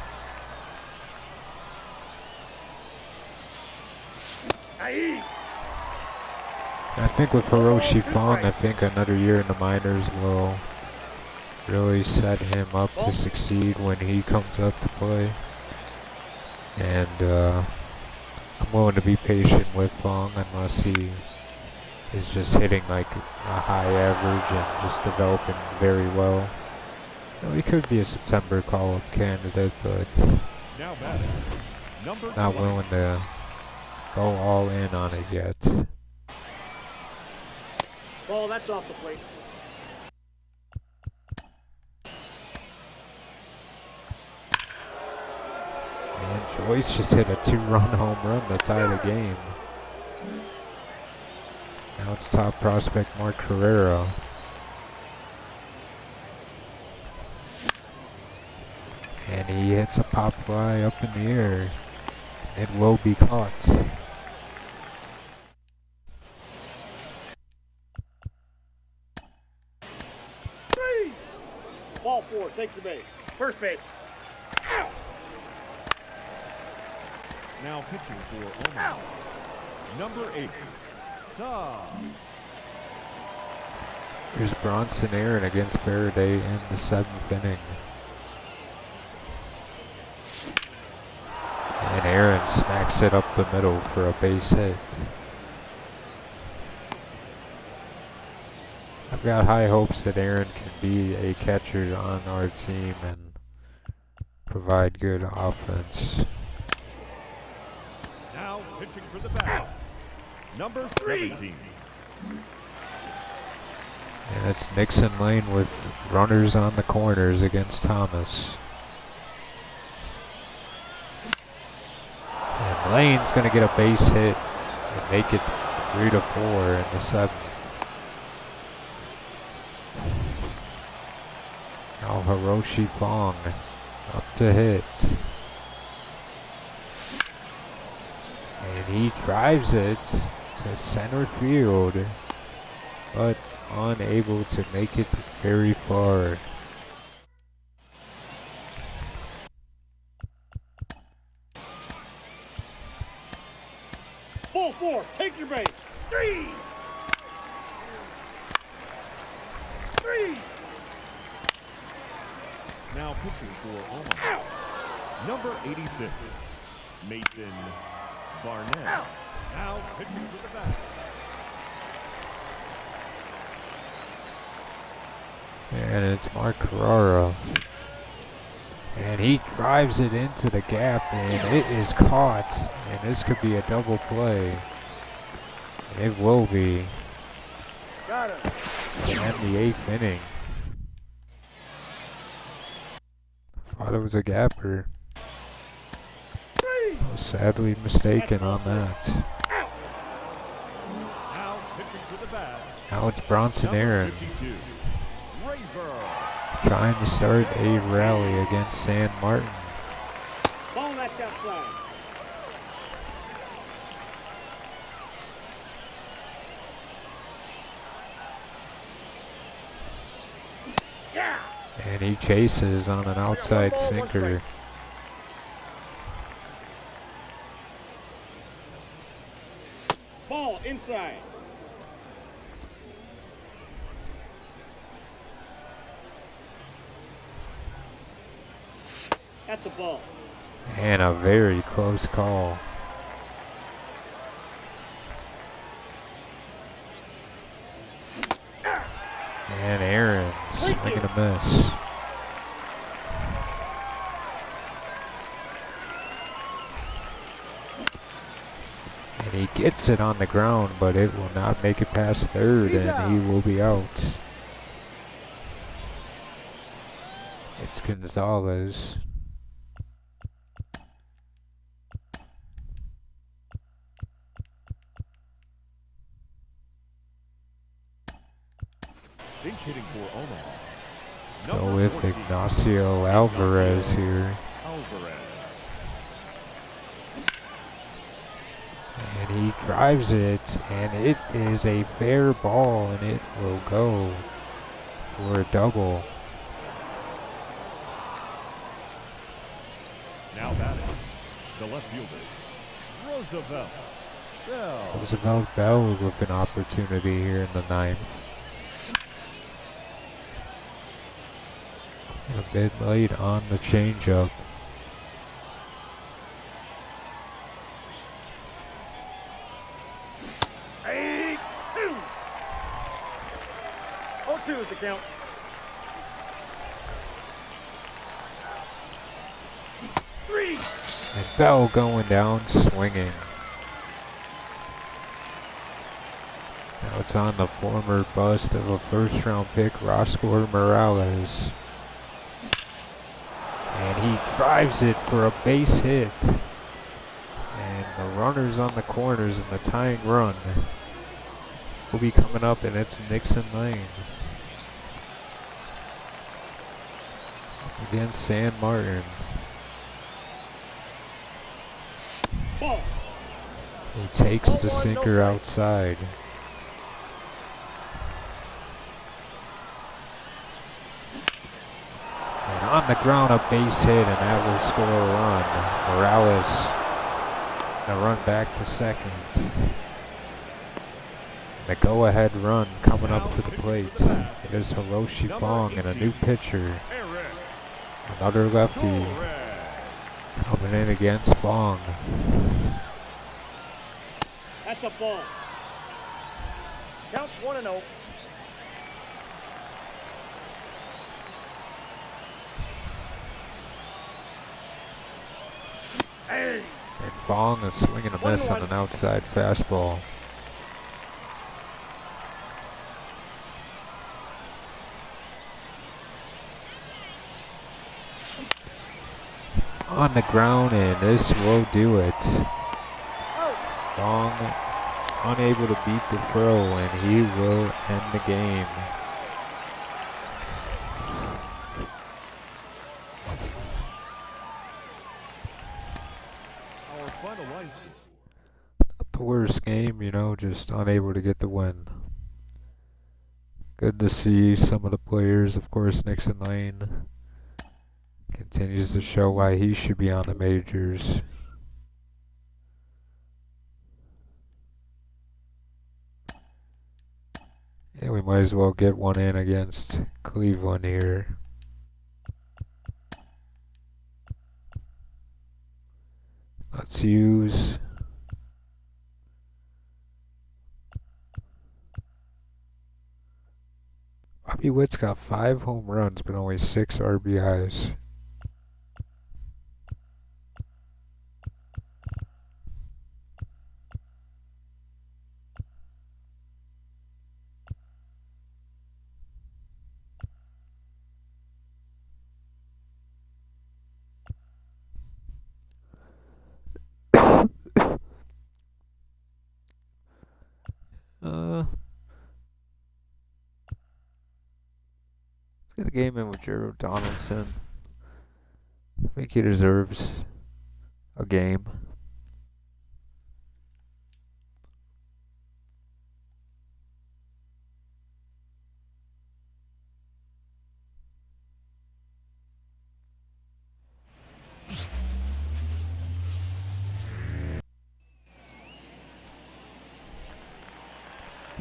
D: Hey!
A: I think with Hiroshi Fong, I think another year in the minors will really set him up to succeed when he comes up to play. And I'm willing to be patient with Fong unless he is just hitting like a high average and just developing very well. You know, he could be a September call-up candidate, but
C: Now batting, number
A: not
C: 20.
A: willing to go all in on it yet.
D: Ball, that's off the plate.
A: And Joyce just hit a 2-run home run to tie the game. Now it's top prospect Mark Carrera. And he hits a pop fly up in the air. It will be caught.
D: Ball 4, take your base. First base. Ow!
C: Now pitching for Omaha. Number 8, Cobb.
A: Here's Bronson Aaron against Faraday in the 7th inning. And Aaron smacks it up the middle for a base hit. I've got high hopes that Aaron can be a catcher on our team and provide good offense.
C: Now pitching for the bat. Number 17.
A: And it's Nixon Lane with runners on the corners against Thomas. And Lane's going to get a base hit and make it 3-4 in the 7th. Now Hiroshi Fong up to hit. And he drives it to center field, but unable to make it very far.
D: Ball 4, take your base. 3!
C: Now pitching for Omaha. Number 86, Mason Barnett. Now pitching for the bat.
A: And it's Mark Carrara. And he drives it into the gap, and it is caught. And this could be a double play. It will be.
D: Got it.
A: To end the 8th inning. Thought it was a gapper. I was sadly mistaken on that.
C: Now pitching for the bat.
A: Now it's Bronson Aaron.
C: 52, Rayburn.
A: Trying to start a rally against San Martin.
D: Ball that's outside. Yeah.
A: And he chases on an outside sinker.
D: Ball inside. That's a ball.
A: And a very close call. And Aaron swinging a miss. And he gets it on the ground, but it will not make it past third, and he will be out. It's Gonzalez.
C: Pinch hitting for Omaha.
A: Let's go with Ignacio Alvarez here.
C: Alvarez.
A: And he drives it, and it is a fair ball, and it will go for a double.
C: Now batting, the left fielder, Roosevelt Bell.
A: Roosevelt Bell with an opportunity here in the 9th. A bit late on the changeup.
D: Hey, 2. 0-2 is the count.
A: And Bell going down swinging. Now it's on the former bust of a first-round pick, Roscoe Morales. And he drives it for a base hit. And the runners on the corners in the tying run will be coming up, and it's Nixon Lane against San Martin.
D: Ball.
A: He takes the sinker outside. And on the ground, a base hit, and that will score a run. Morales, a run back to second. The go-ahead run coming up to the plate. It is Hiroshi Fong and a new pitcher. Another lefty coming in against Fong.
D: That's a ball. Counts 1-0. Hey.
A: And Fong is swinging a miss on an outside fastball. On the ground, and this will do it. Fong unable to beat the throw, and he will end the game.
C: Our final line.
A: Not the worst game, you know, just unable to get the win. Good to see some of the players, of course, Nixon Lane continues to show why he should be on the majors. Yeah, we might as well get one in against Cleveland here. Let's use Bobby Witt's got 5 home runs but only 6 RBIs. Let's get a game in with Jared Donaldson. I think he deserves a game.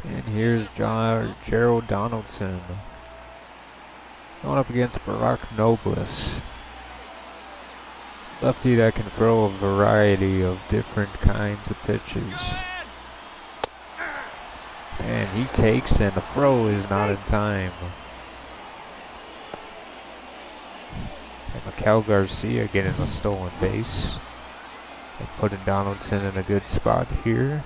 A: And here's Gerald Donaldson going up against Barack Nobles. Lefty that can throw a variety of different kinds of pitches. And he takes, and the throw is not in time. And Miguel Garcia getting a stolen base. And putting Donaldson in a good spot here.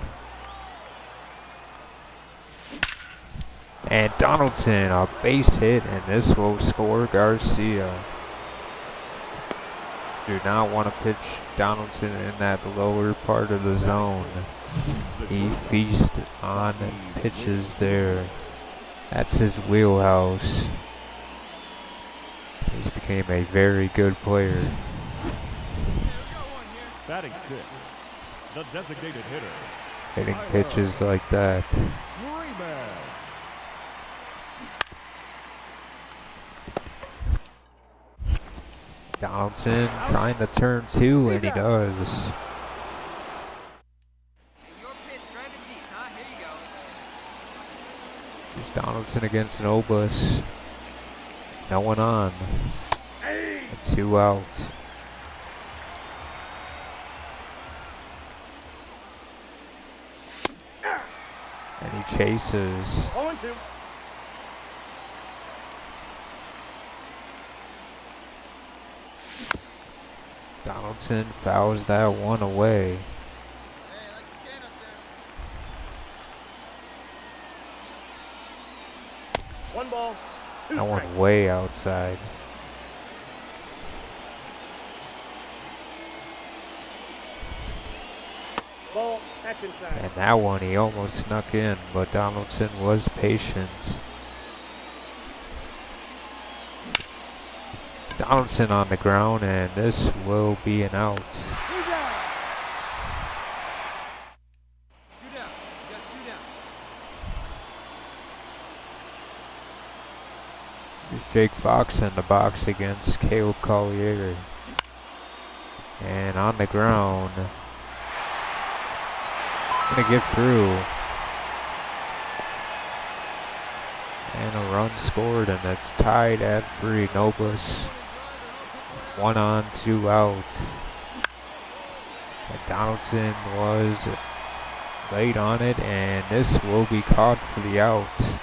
A: And Donaldson, a base hit, and this will score Garcia. Do not want to pitch Donaldson in that lower part of the zone. He feasts on pitches there. That's his wheelhouse. He's became a very good player.
C: Batting 6, the designated hitter.
A: Hitting pitches like that.
C: Freeman.
A: Donaldson trying to turn 2, and he does.
E: Your pitch, drive it deep, huh? Here you go.
A: Here's Donaldson against Nobles. No one on. And 2 out. And he chases.
D: 0-2.
A: Donaldson fouls that one away.
E: Hey, I like the can up there.
D: 1 ball. 2
A: That
D: strikes.
A: one way outside.
D: Ball. That's inside.
A: And that one he almost snuck in, but Donaldson was patient. Donaldson on the ground, and this will be an out. Jake Fox in the box against Caleb Collier. And on the ground. Gonna get through. And a run scored, and it's tied at 3. Nobles 1 on, 2 out. And Donaldson was late on it, and this will be caught for the out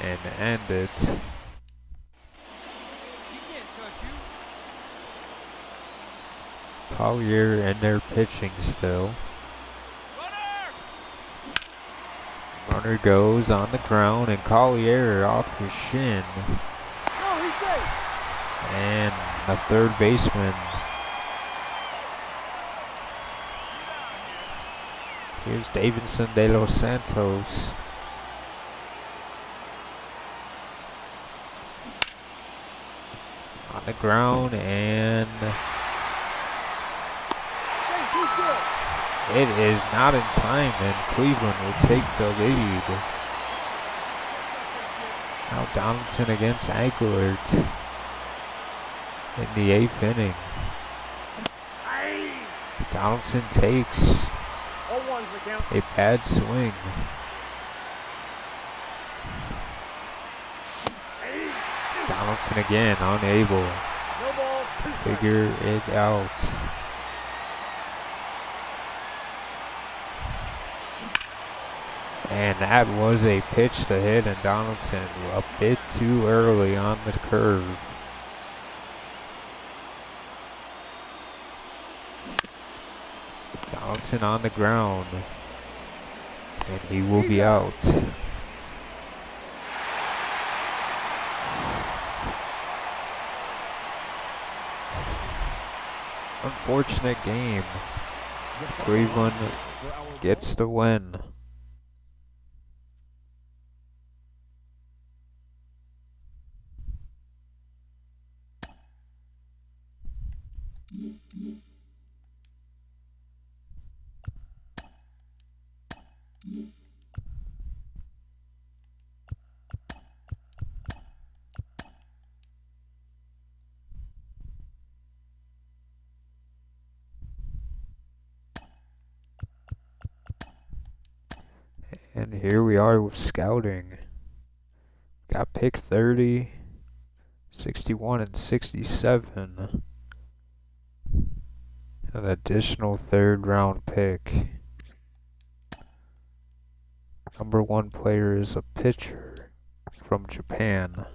A: and end it.
B: He can't touch you.
A: Collier in there pitching still. Runner goes on the ground, and Collier off his shin.
D: No, he's safe.
A: And the third baseman. Here's Davidson de los Santos. On the ground, and
D: Hey, too good.
A: it is not in time, and Cleveland will take the lead. Now Donaldson against Aguilert in the 8th inning.
D: Aye.
A: Donaldson takes
D: 0-1's the count.
A: a bad swing. Donaldson again unable
D: No ball,
A: to
D: 2 strikes.
A: figure it out. And that was a pitch to hit, and Donaldson a bit too early on the curve. Donaldson on the ground, and he will be out. Unfortunate game. Cleveland gets the win. And here we are with scouting. Got pick 30, 61, and 67. An additional 3rd round pick. Number 1 player is a pitcher from Japan.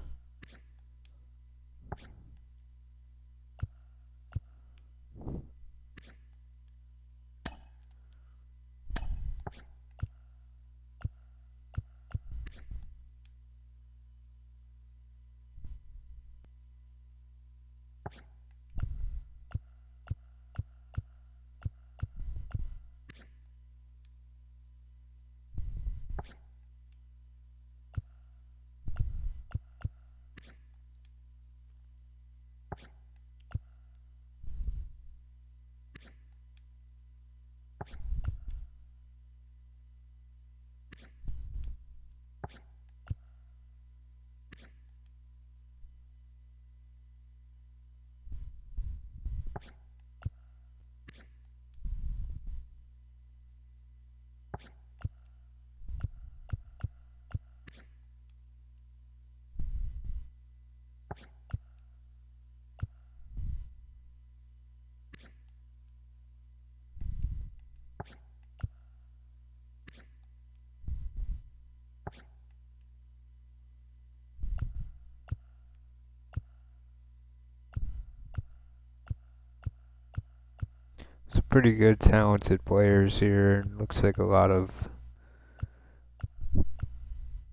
A: Some pretty good, talented players here. Looks like a lot of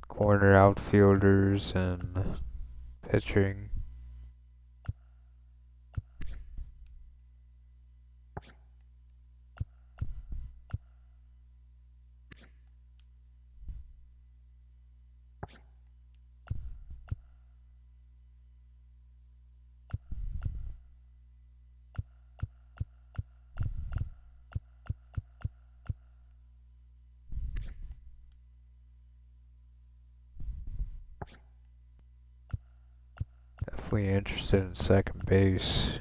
A: corner outfielders and pitching. definitely interested in second base.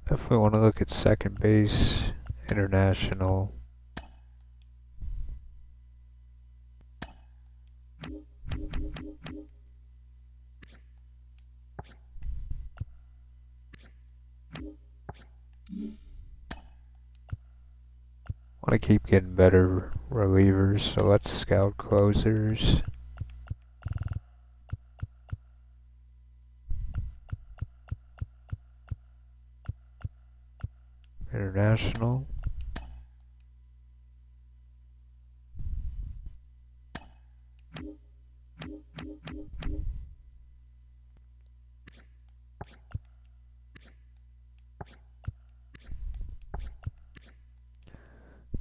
A: Definitely want to look at second base, international. Want to keep getting better relievers, so let's scout closers. International.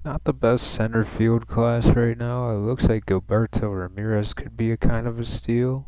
A: Not the best center field class right now. It looks like Gilberto Ramirez could be a kind of a steal.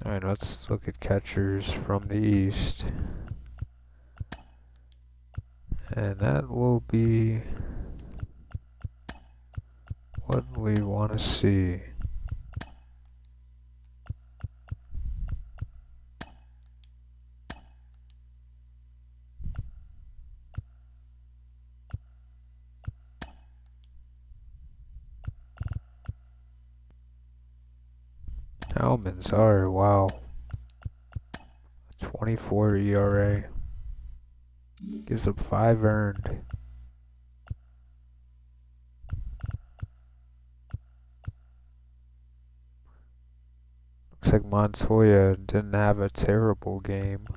A: Alright, let's look at catchers from the East. And that will be what we want to see. Almanzar, wow. 24 ERA. Gives up 5 earned. Looks like Montoya didn't have a terrible game.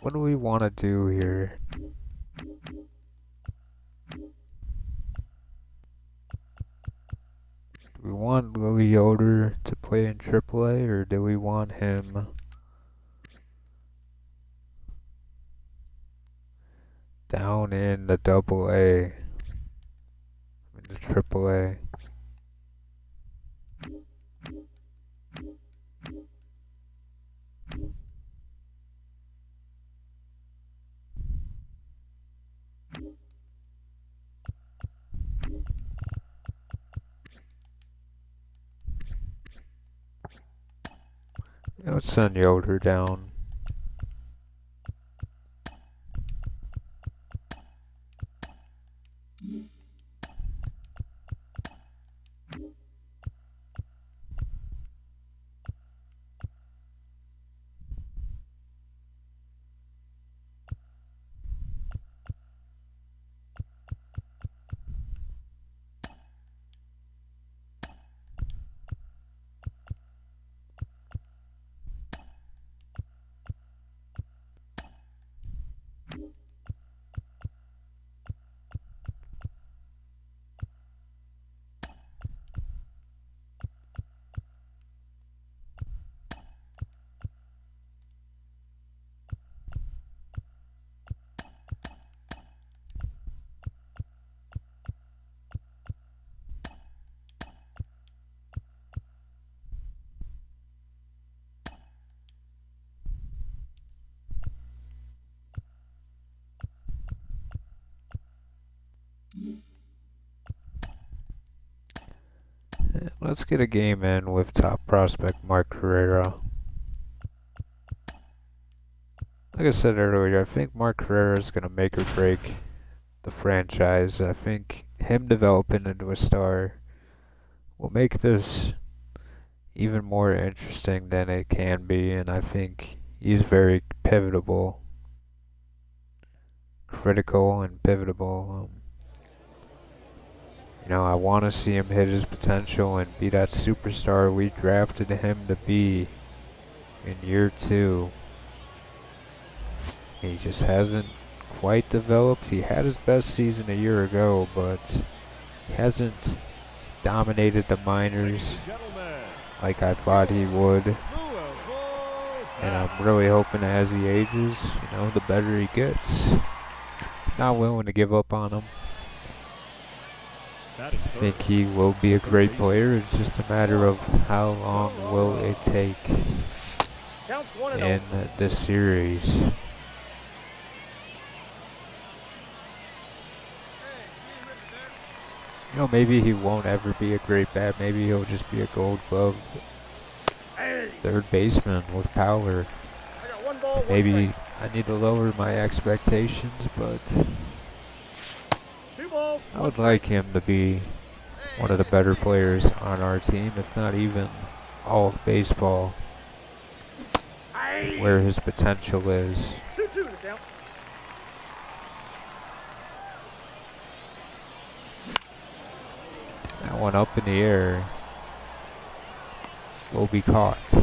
A: What do we want to do here? Do we want Lily Yoder to play in AAA, or do we want him down in the AA? In the AAA. Let's send Yoder down. Let's get a game in with top prospect Mark Carrera. Like I said earlier, I think Mark Carrera is going to make or break the franchise. I think him developing into a star will make this even more interesting than it can be, and I think he's very critical and pivotable. You know, I want to see him hit his potential and be that superstar we drafted him to be in year 2. He just hasn't quite developed. He had his best season a year ago, but he hasn't dominated the minors like I thought he would. And I'm really hoping as he ages, you know, the better he gets. Not willing to give up on him. I think he will be a great player. It's just a matter of how long will it take in this series.
E: Hey,
A: You know, maybe he won't ever be a great bat. Maybe he'll just be a Gold Glove third baseman with power.
D: I got 1 ball, 1
A: Maybe
D: strike.
A: I need to lower my expectations, but
D: 2 balls,
A: I would like him to be one of the better players on our team, if not even all of baseball, where his potential is.
D: 2-2 to count.
A: That one up in the air will be caught.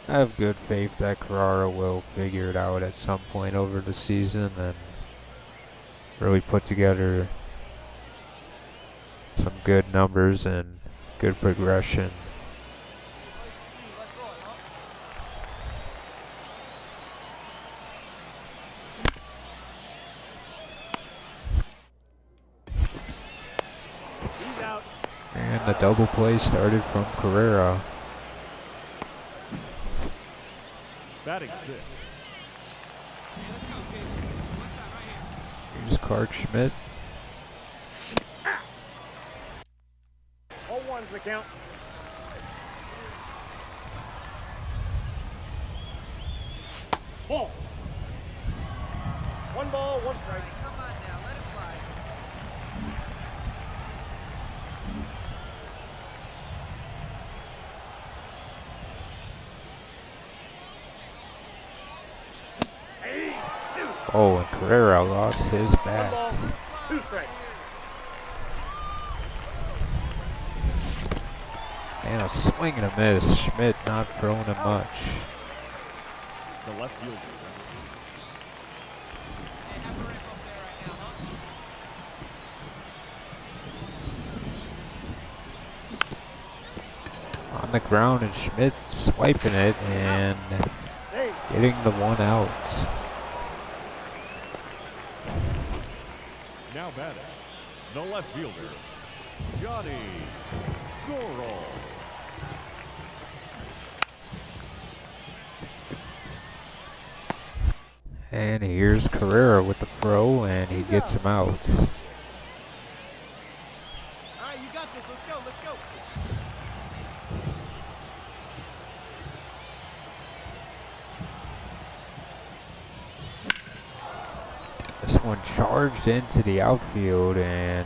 A: I have good faith that Carrara will figure it out at some point over the season and really put together some good numbers and good progression.
D: He's out.
A: And the double play started from Carrera.
C: Batting 6.
B: Let's go, kid. One time right here.
A: Here's Clark Schmidt.
D: All 1's the count. Ball. 1 ball, 1 strike.
E: come on now, let it fly.
A: Oh, and Carrera lost his
D: 1
A: bat.
D: ball, 2 strikes.
A: And a swing and a miss. Schmidt not throwing him much.
C: The left fielder.
B: Hey, have a rip up there right now, huh?
A: On the ground, and Schmidt swiping it and
D: Hey,
A: getting the 1 out.
C: Now batting. The left fielder. Johnny Goro.
A: And here's Carrera with the throw, and he gets him out.
E: All right, you got this. Let's go, let's go.
A: This one charged into the outfield and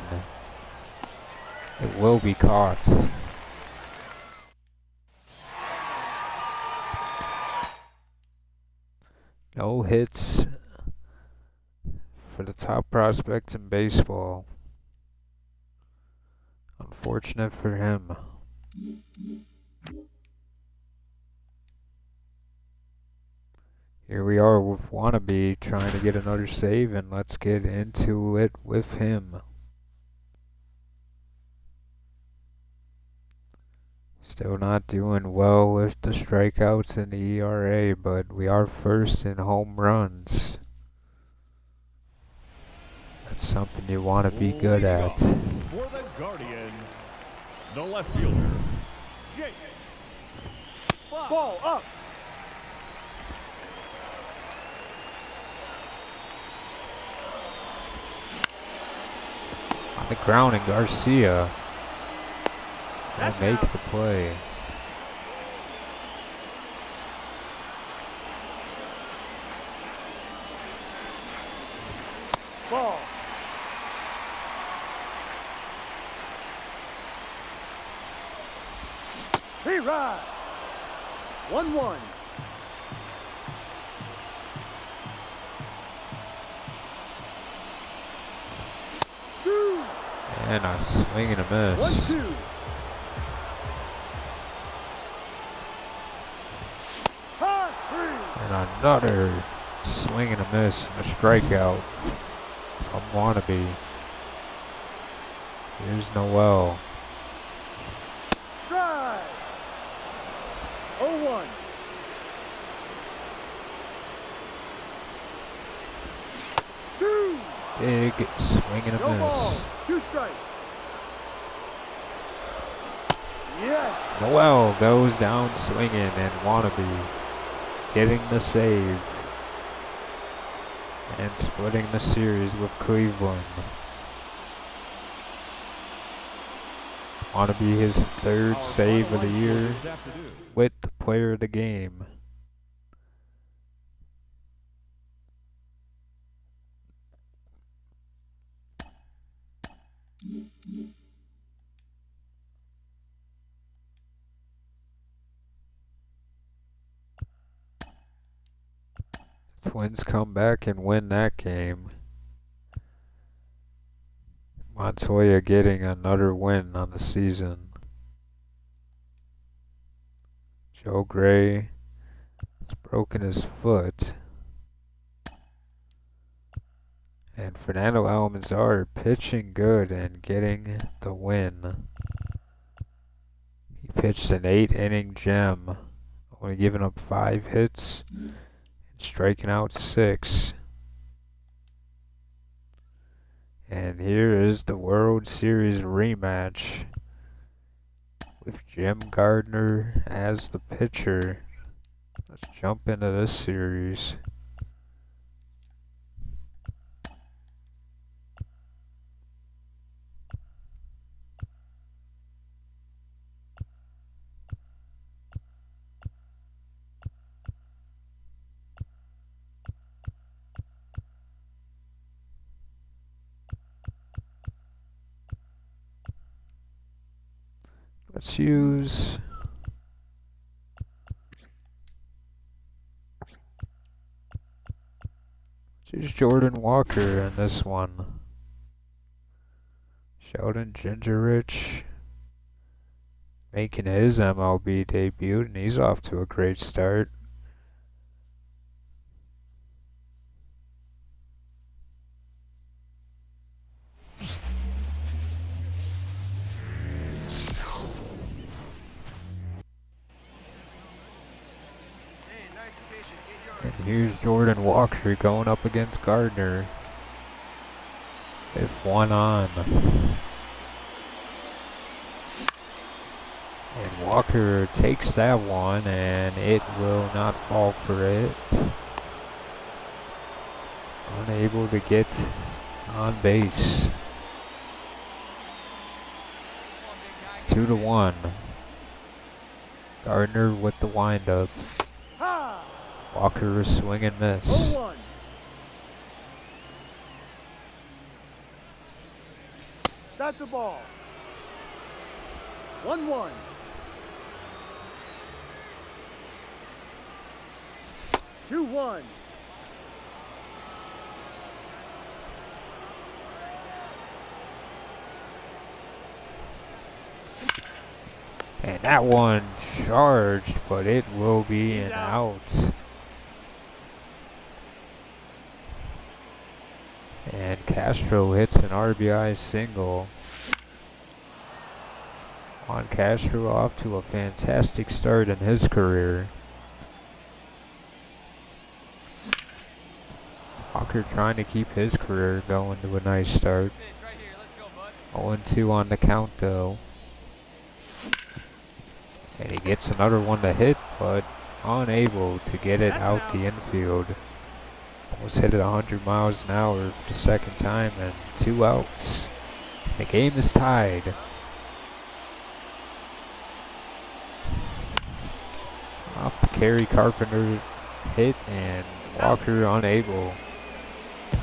A: it will be caught. No hits for the top prospect in baseball. Unfortunate for him. Here we are with Wannabe trying to get another save, and let's get into it with him. Still not doing well with the strikeouts and the ERA, but we are first in home runs. That's something you want to be good at.
C: For the Guardians, the left fielder, Jake.
D: Ball up.
A: On the ground, and Garcia will make the play.
D: Ball. He rides. 1-1.
A: And a swing and a miss.
D: 1-2. High 3.
A: And another swing and a miss and a strikeout from Wannabe. Here's Noel.
D: Drive. 0-1. Two.
A: Big swing and a
D: No ball.
A: miss.
D: 2 strikes. Yes.
A: Noel goes down swinging, and Wannabe getting the save and splitting the series with Cleveland. Wannabe his third save of the year with the player of the game. Twins come back and win that game. Montoya getting another win on the season. Joe Gray has broken his foot. And Fernando Almanzar pitching good and getting the win. He pitched an 8-inning gem, only giving up 5 hits and striking out 6. And here is the World Series rematch with Jim Gardner as the pitcher. Let's jump into this series. Let's use Jordan Walker in this one. Sheldon Gingerich making his MLB debut, and he's off to a great start. And here's Jordan Walker going up against Gardner. With one on. And Walker takes that one, and it will not fall for it. Unable to get on base. It's 2-1. Gardner with the windup. Walker a swing and miss.
D: 0-1. That's a ball. 1-1. 2-1.
A: And that one charged, but it will be an out. And Castro hits an RBI single. Juan Castro off to a fantastic start in his career. Walker trying to keep his career going to a nice start.
B: Pitch right here. Let's go, bud.
A: 0-2 on the count though. And he gets another one to hit, but unable to get it out the infield. Almost hit it 100 miles an hour for the second time, and 2 outs. The game is tied. Off the Kerry Carpenter hit, and Walker unable to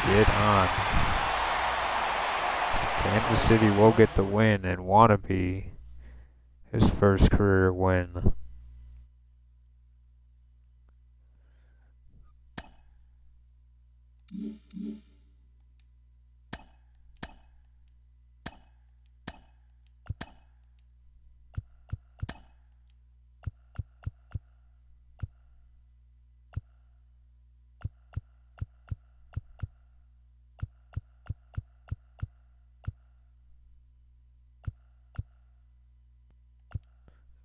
A: get on. Kansas City will get the win and wannabe his first career win.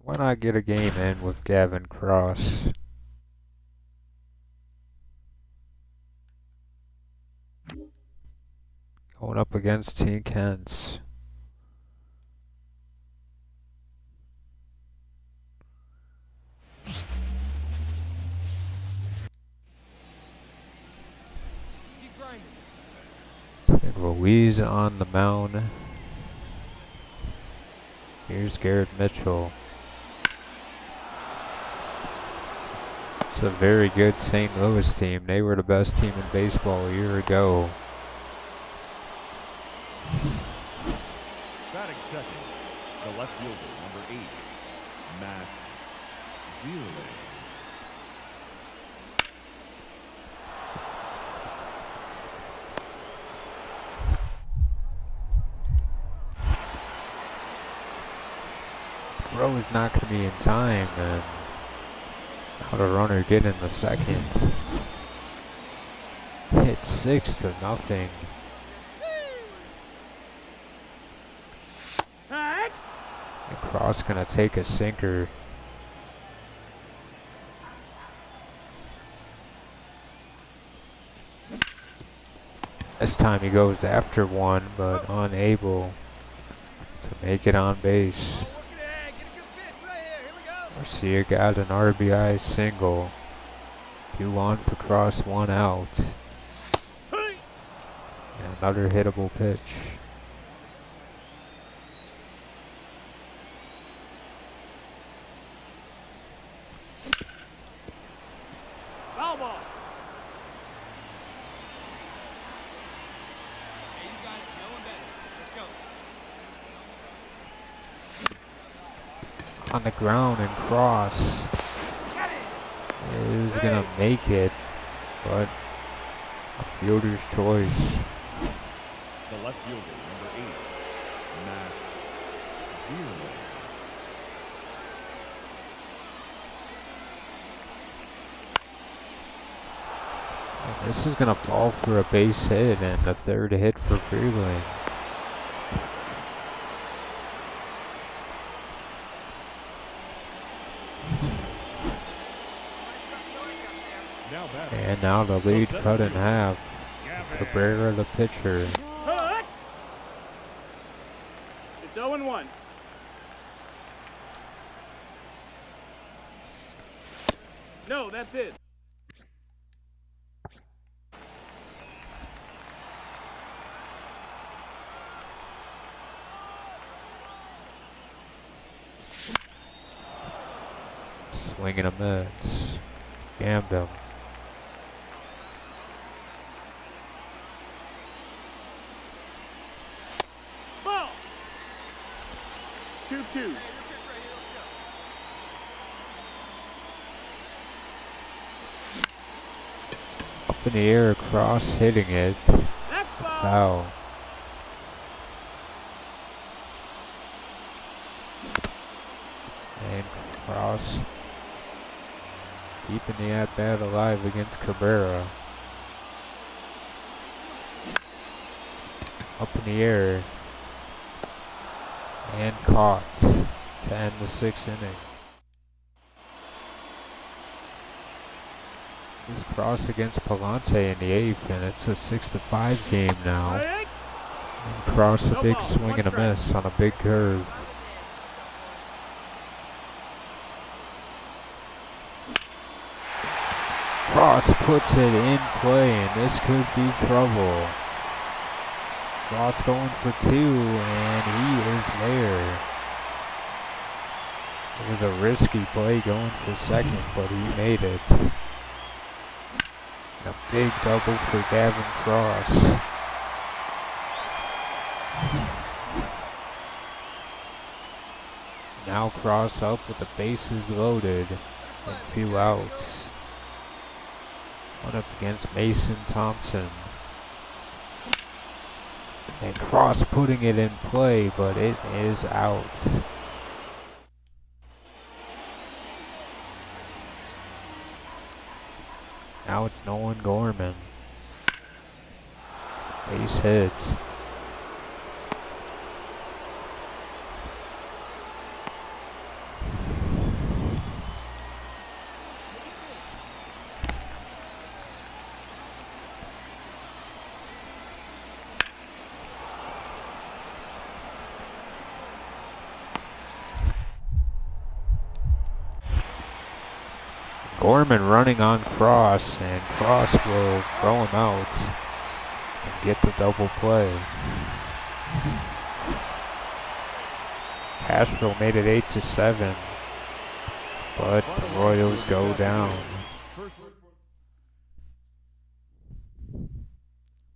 A: Why not get a game in with Gavin Cross? Going up against Tink Hence.
B: Keep grinding.
A: And Ruiz on the mound. Here's Garrett Mitchell. It's a very good St. Louis team. They were the best team in baseball a year ago.
C: Batting second, the left fielder, number 8, Matt Zearley.
A: Throw is not going to be in time, and how the runner get in the second. It's 6-0. And Cross gonna take a sinker. This time he goes after one, but unable to make it on base.
E: Working ahead. Get a good pitch right here. Here we go.
A: Garcia got an RBI single. 2 on for Cross, 1 out. And another hittable pitch.
D: Foul ball.
B: Hey, you got it. No one better. Let's go.
A: On the ground, and Cross is gonna make it, but a fielder's choice.
C: The left fielder, number 8, Matt Zearley.
A: And this is gonna fall for a base hit and a third hit for Freeling.
C: Now batting,
A: And now the lead cut in half. Cabrera the pitcher.
D: It's 0-1. No, that's it.
A: Swing and a miss. Jammed him.
D: 2-2.
A: Up in the air, Cross hitting it.
D: Next
A: A
D: ball.
A: foul. And Cross keeping the at-bat alive against Cabrera. Up in the air. And caught to end the 6th inning. This Cross against Palante in the 8th, and it's a 6-5 game now.
D: Strike.
A: And Cross a big swing and a miss on a big curve. Cross puts it in play, and this could be trouble. Cross going for 2, and he is there. It was a risky play going for second, but he made it. A big double for Gavin Cross. Now Cross up with the bases loaded and 2 outs. One up against Mason Thompson. And Cross putting it in play, but it is out. Now it's Nolan Gorman. Base hit. Gorman running on Cross, and Cross will throw him out and get the double play. Castro made it 8-7, but the Royals go down.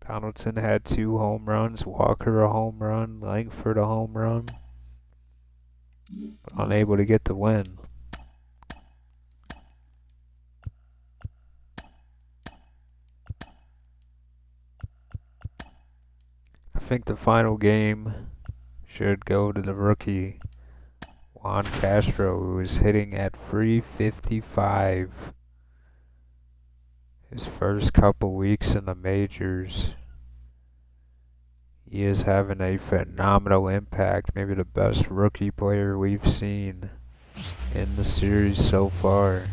A: Donaldson had 2 home runs, Walker a home run, Langford a home run, but unable to get the win. I think the final game should go to the rookie, Juan Castro, who is hitting at .355 his first couple weeks in the majors. He is having a phenomenal impact, maybe the best rookie player we've seen in the series so far.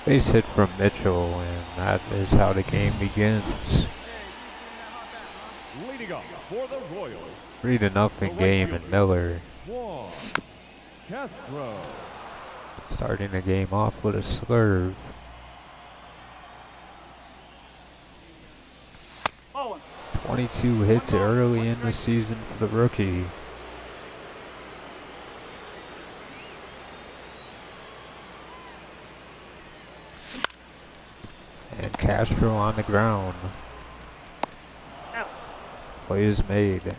A: Base hit from Mitchell, and that is how the game begins.
C: Leading off for the Royals,
A: 3-0 game, and Miller
C: Juan Castro.
A: starting the game off with a slurve.
D: Ball
A: 22 hits early in the season for the rookie. And Castro on the ground.
D: out.
A: Play is made.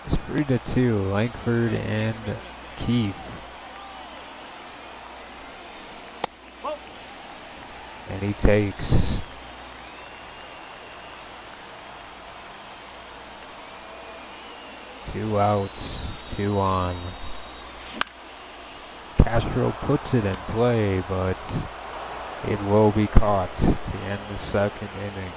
A: It's 3-2, Langford and Keefe.
D: Ball.
A: And he takes. Two outs, 2 on. Castro puts it in play, but it will be caught to end the 2nd inning.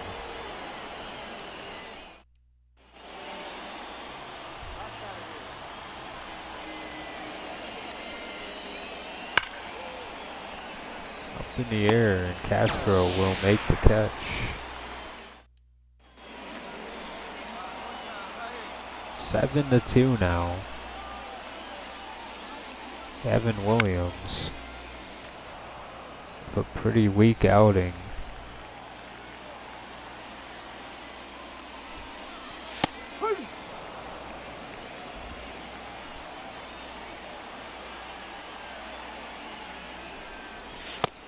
A: Up in the air, and Castro will make the catch. 7-2 now. Evan Williams with a pretty weak outing.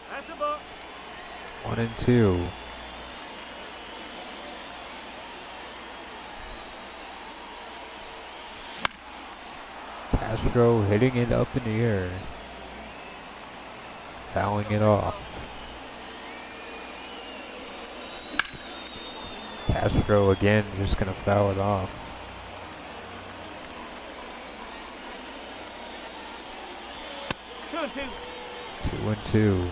B: That's a ball.
A: 1-2. Castro hitting it up in the air. Fouling it off. Castro again just gonna foul it off.
B: 2-2.
A: 2-2.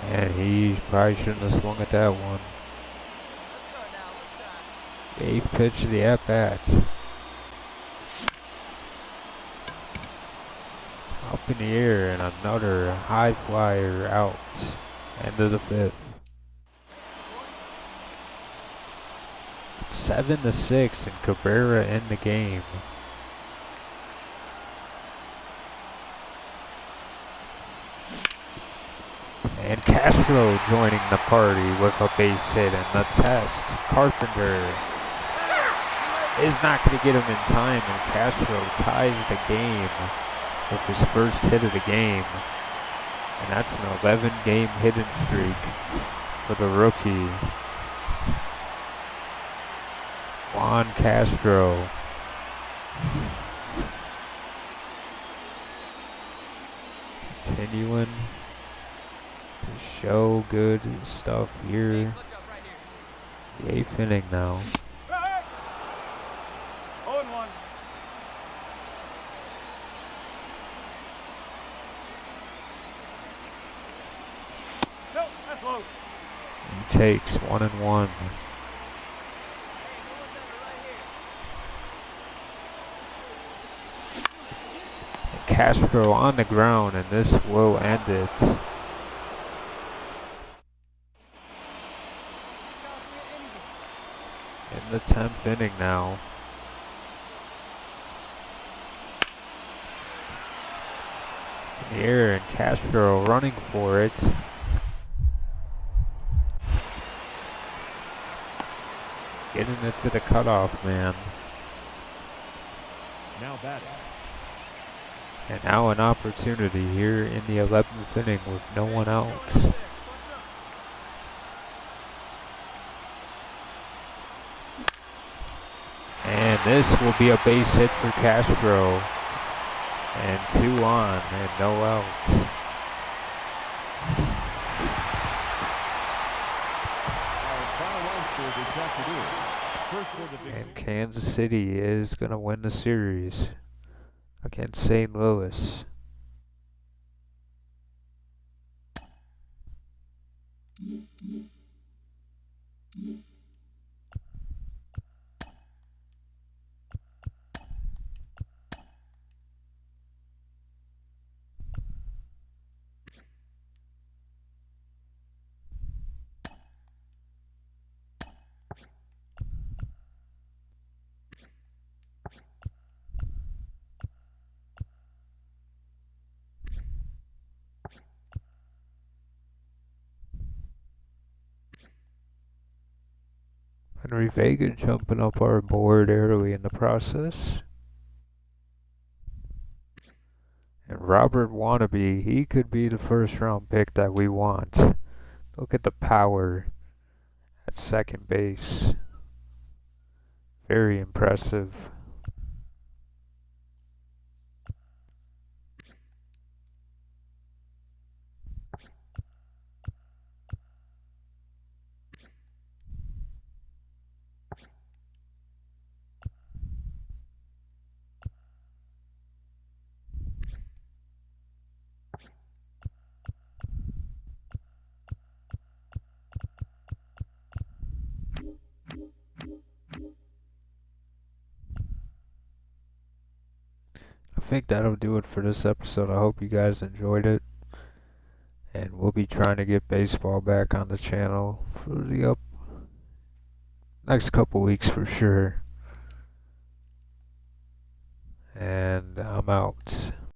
A: And he probably shouldn't have swung at that one.
E: Let's go now. One time.
A: 8th pitch of the at-bat. Up in the air and another high flyer out. End of the 5th. It's 7-6 and Cabrera in the game. And Castro joining the party with a base hit in the test. Carpenter is not going to get him in time, and Castro ties the game with his first hit of the game. And that's an 11-game hitting streak for the rookie, Juan Castro. Continuing to show good stuff here. The 8th inning now.
B: Right. 0-1. Nope, that's low.
A: He takes 1-1. Castro on the ground, and this will end it. In the 10th inning now. In the air, and Castro running for it. Getting it to the cutoff man.
C: Now batting.
A: And now an opportunity here in the 11th inning with no one out. And this will be a base hit for Castro. And 2 on and no out.
C: Our final run score this afternoon. First for the
A: And
C: victory.
A: Kansas City is going to win the series against St. Louis. Henry Vega jumping up our board early in the process. And Robert Wannabe, he could be the first round pick that we want. Look at the power at second base. Very impressive. I think that'll do it for this episode. I hope you guys enjoyed it. And we'll be trying to get baseball back on the channel for the next couple weeks for sure. And I'm out.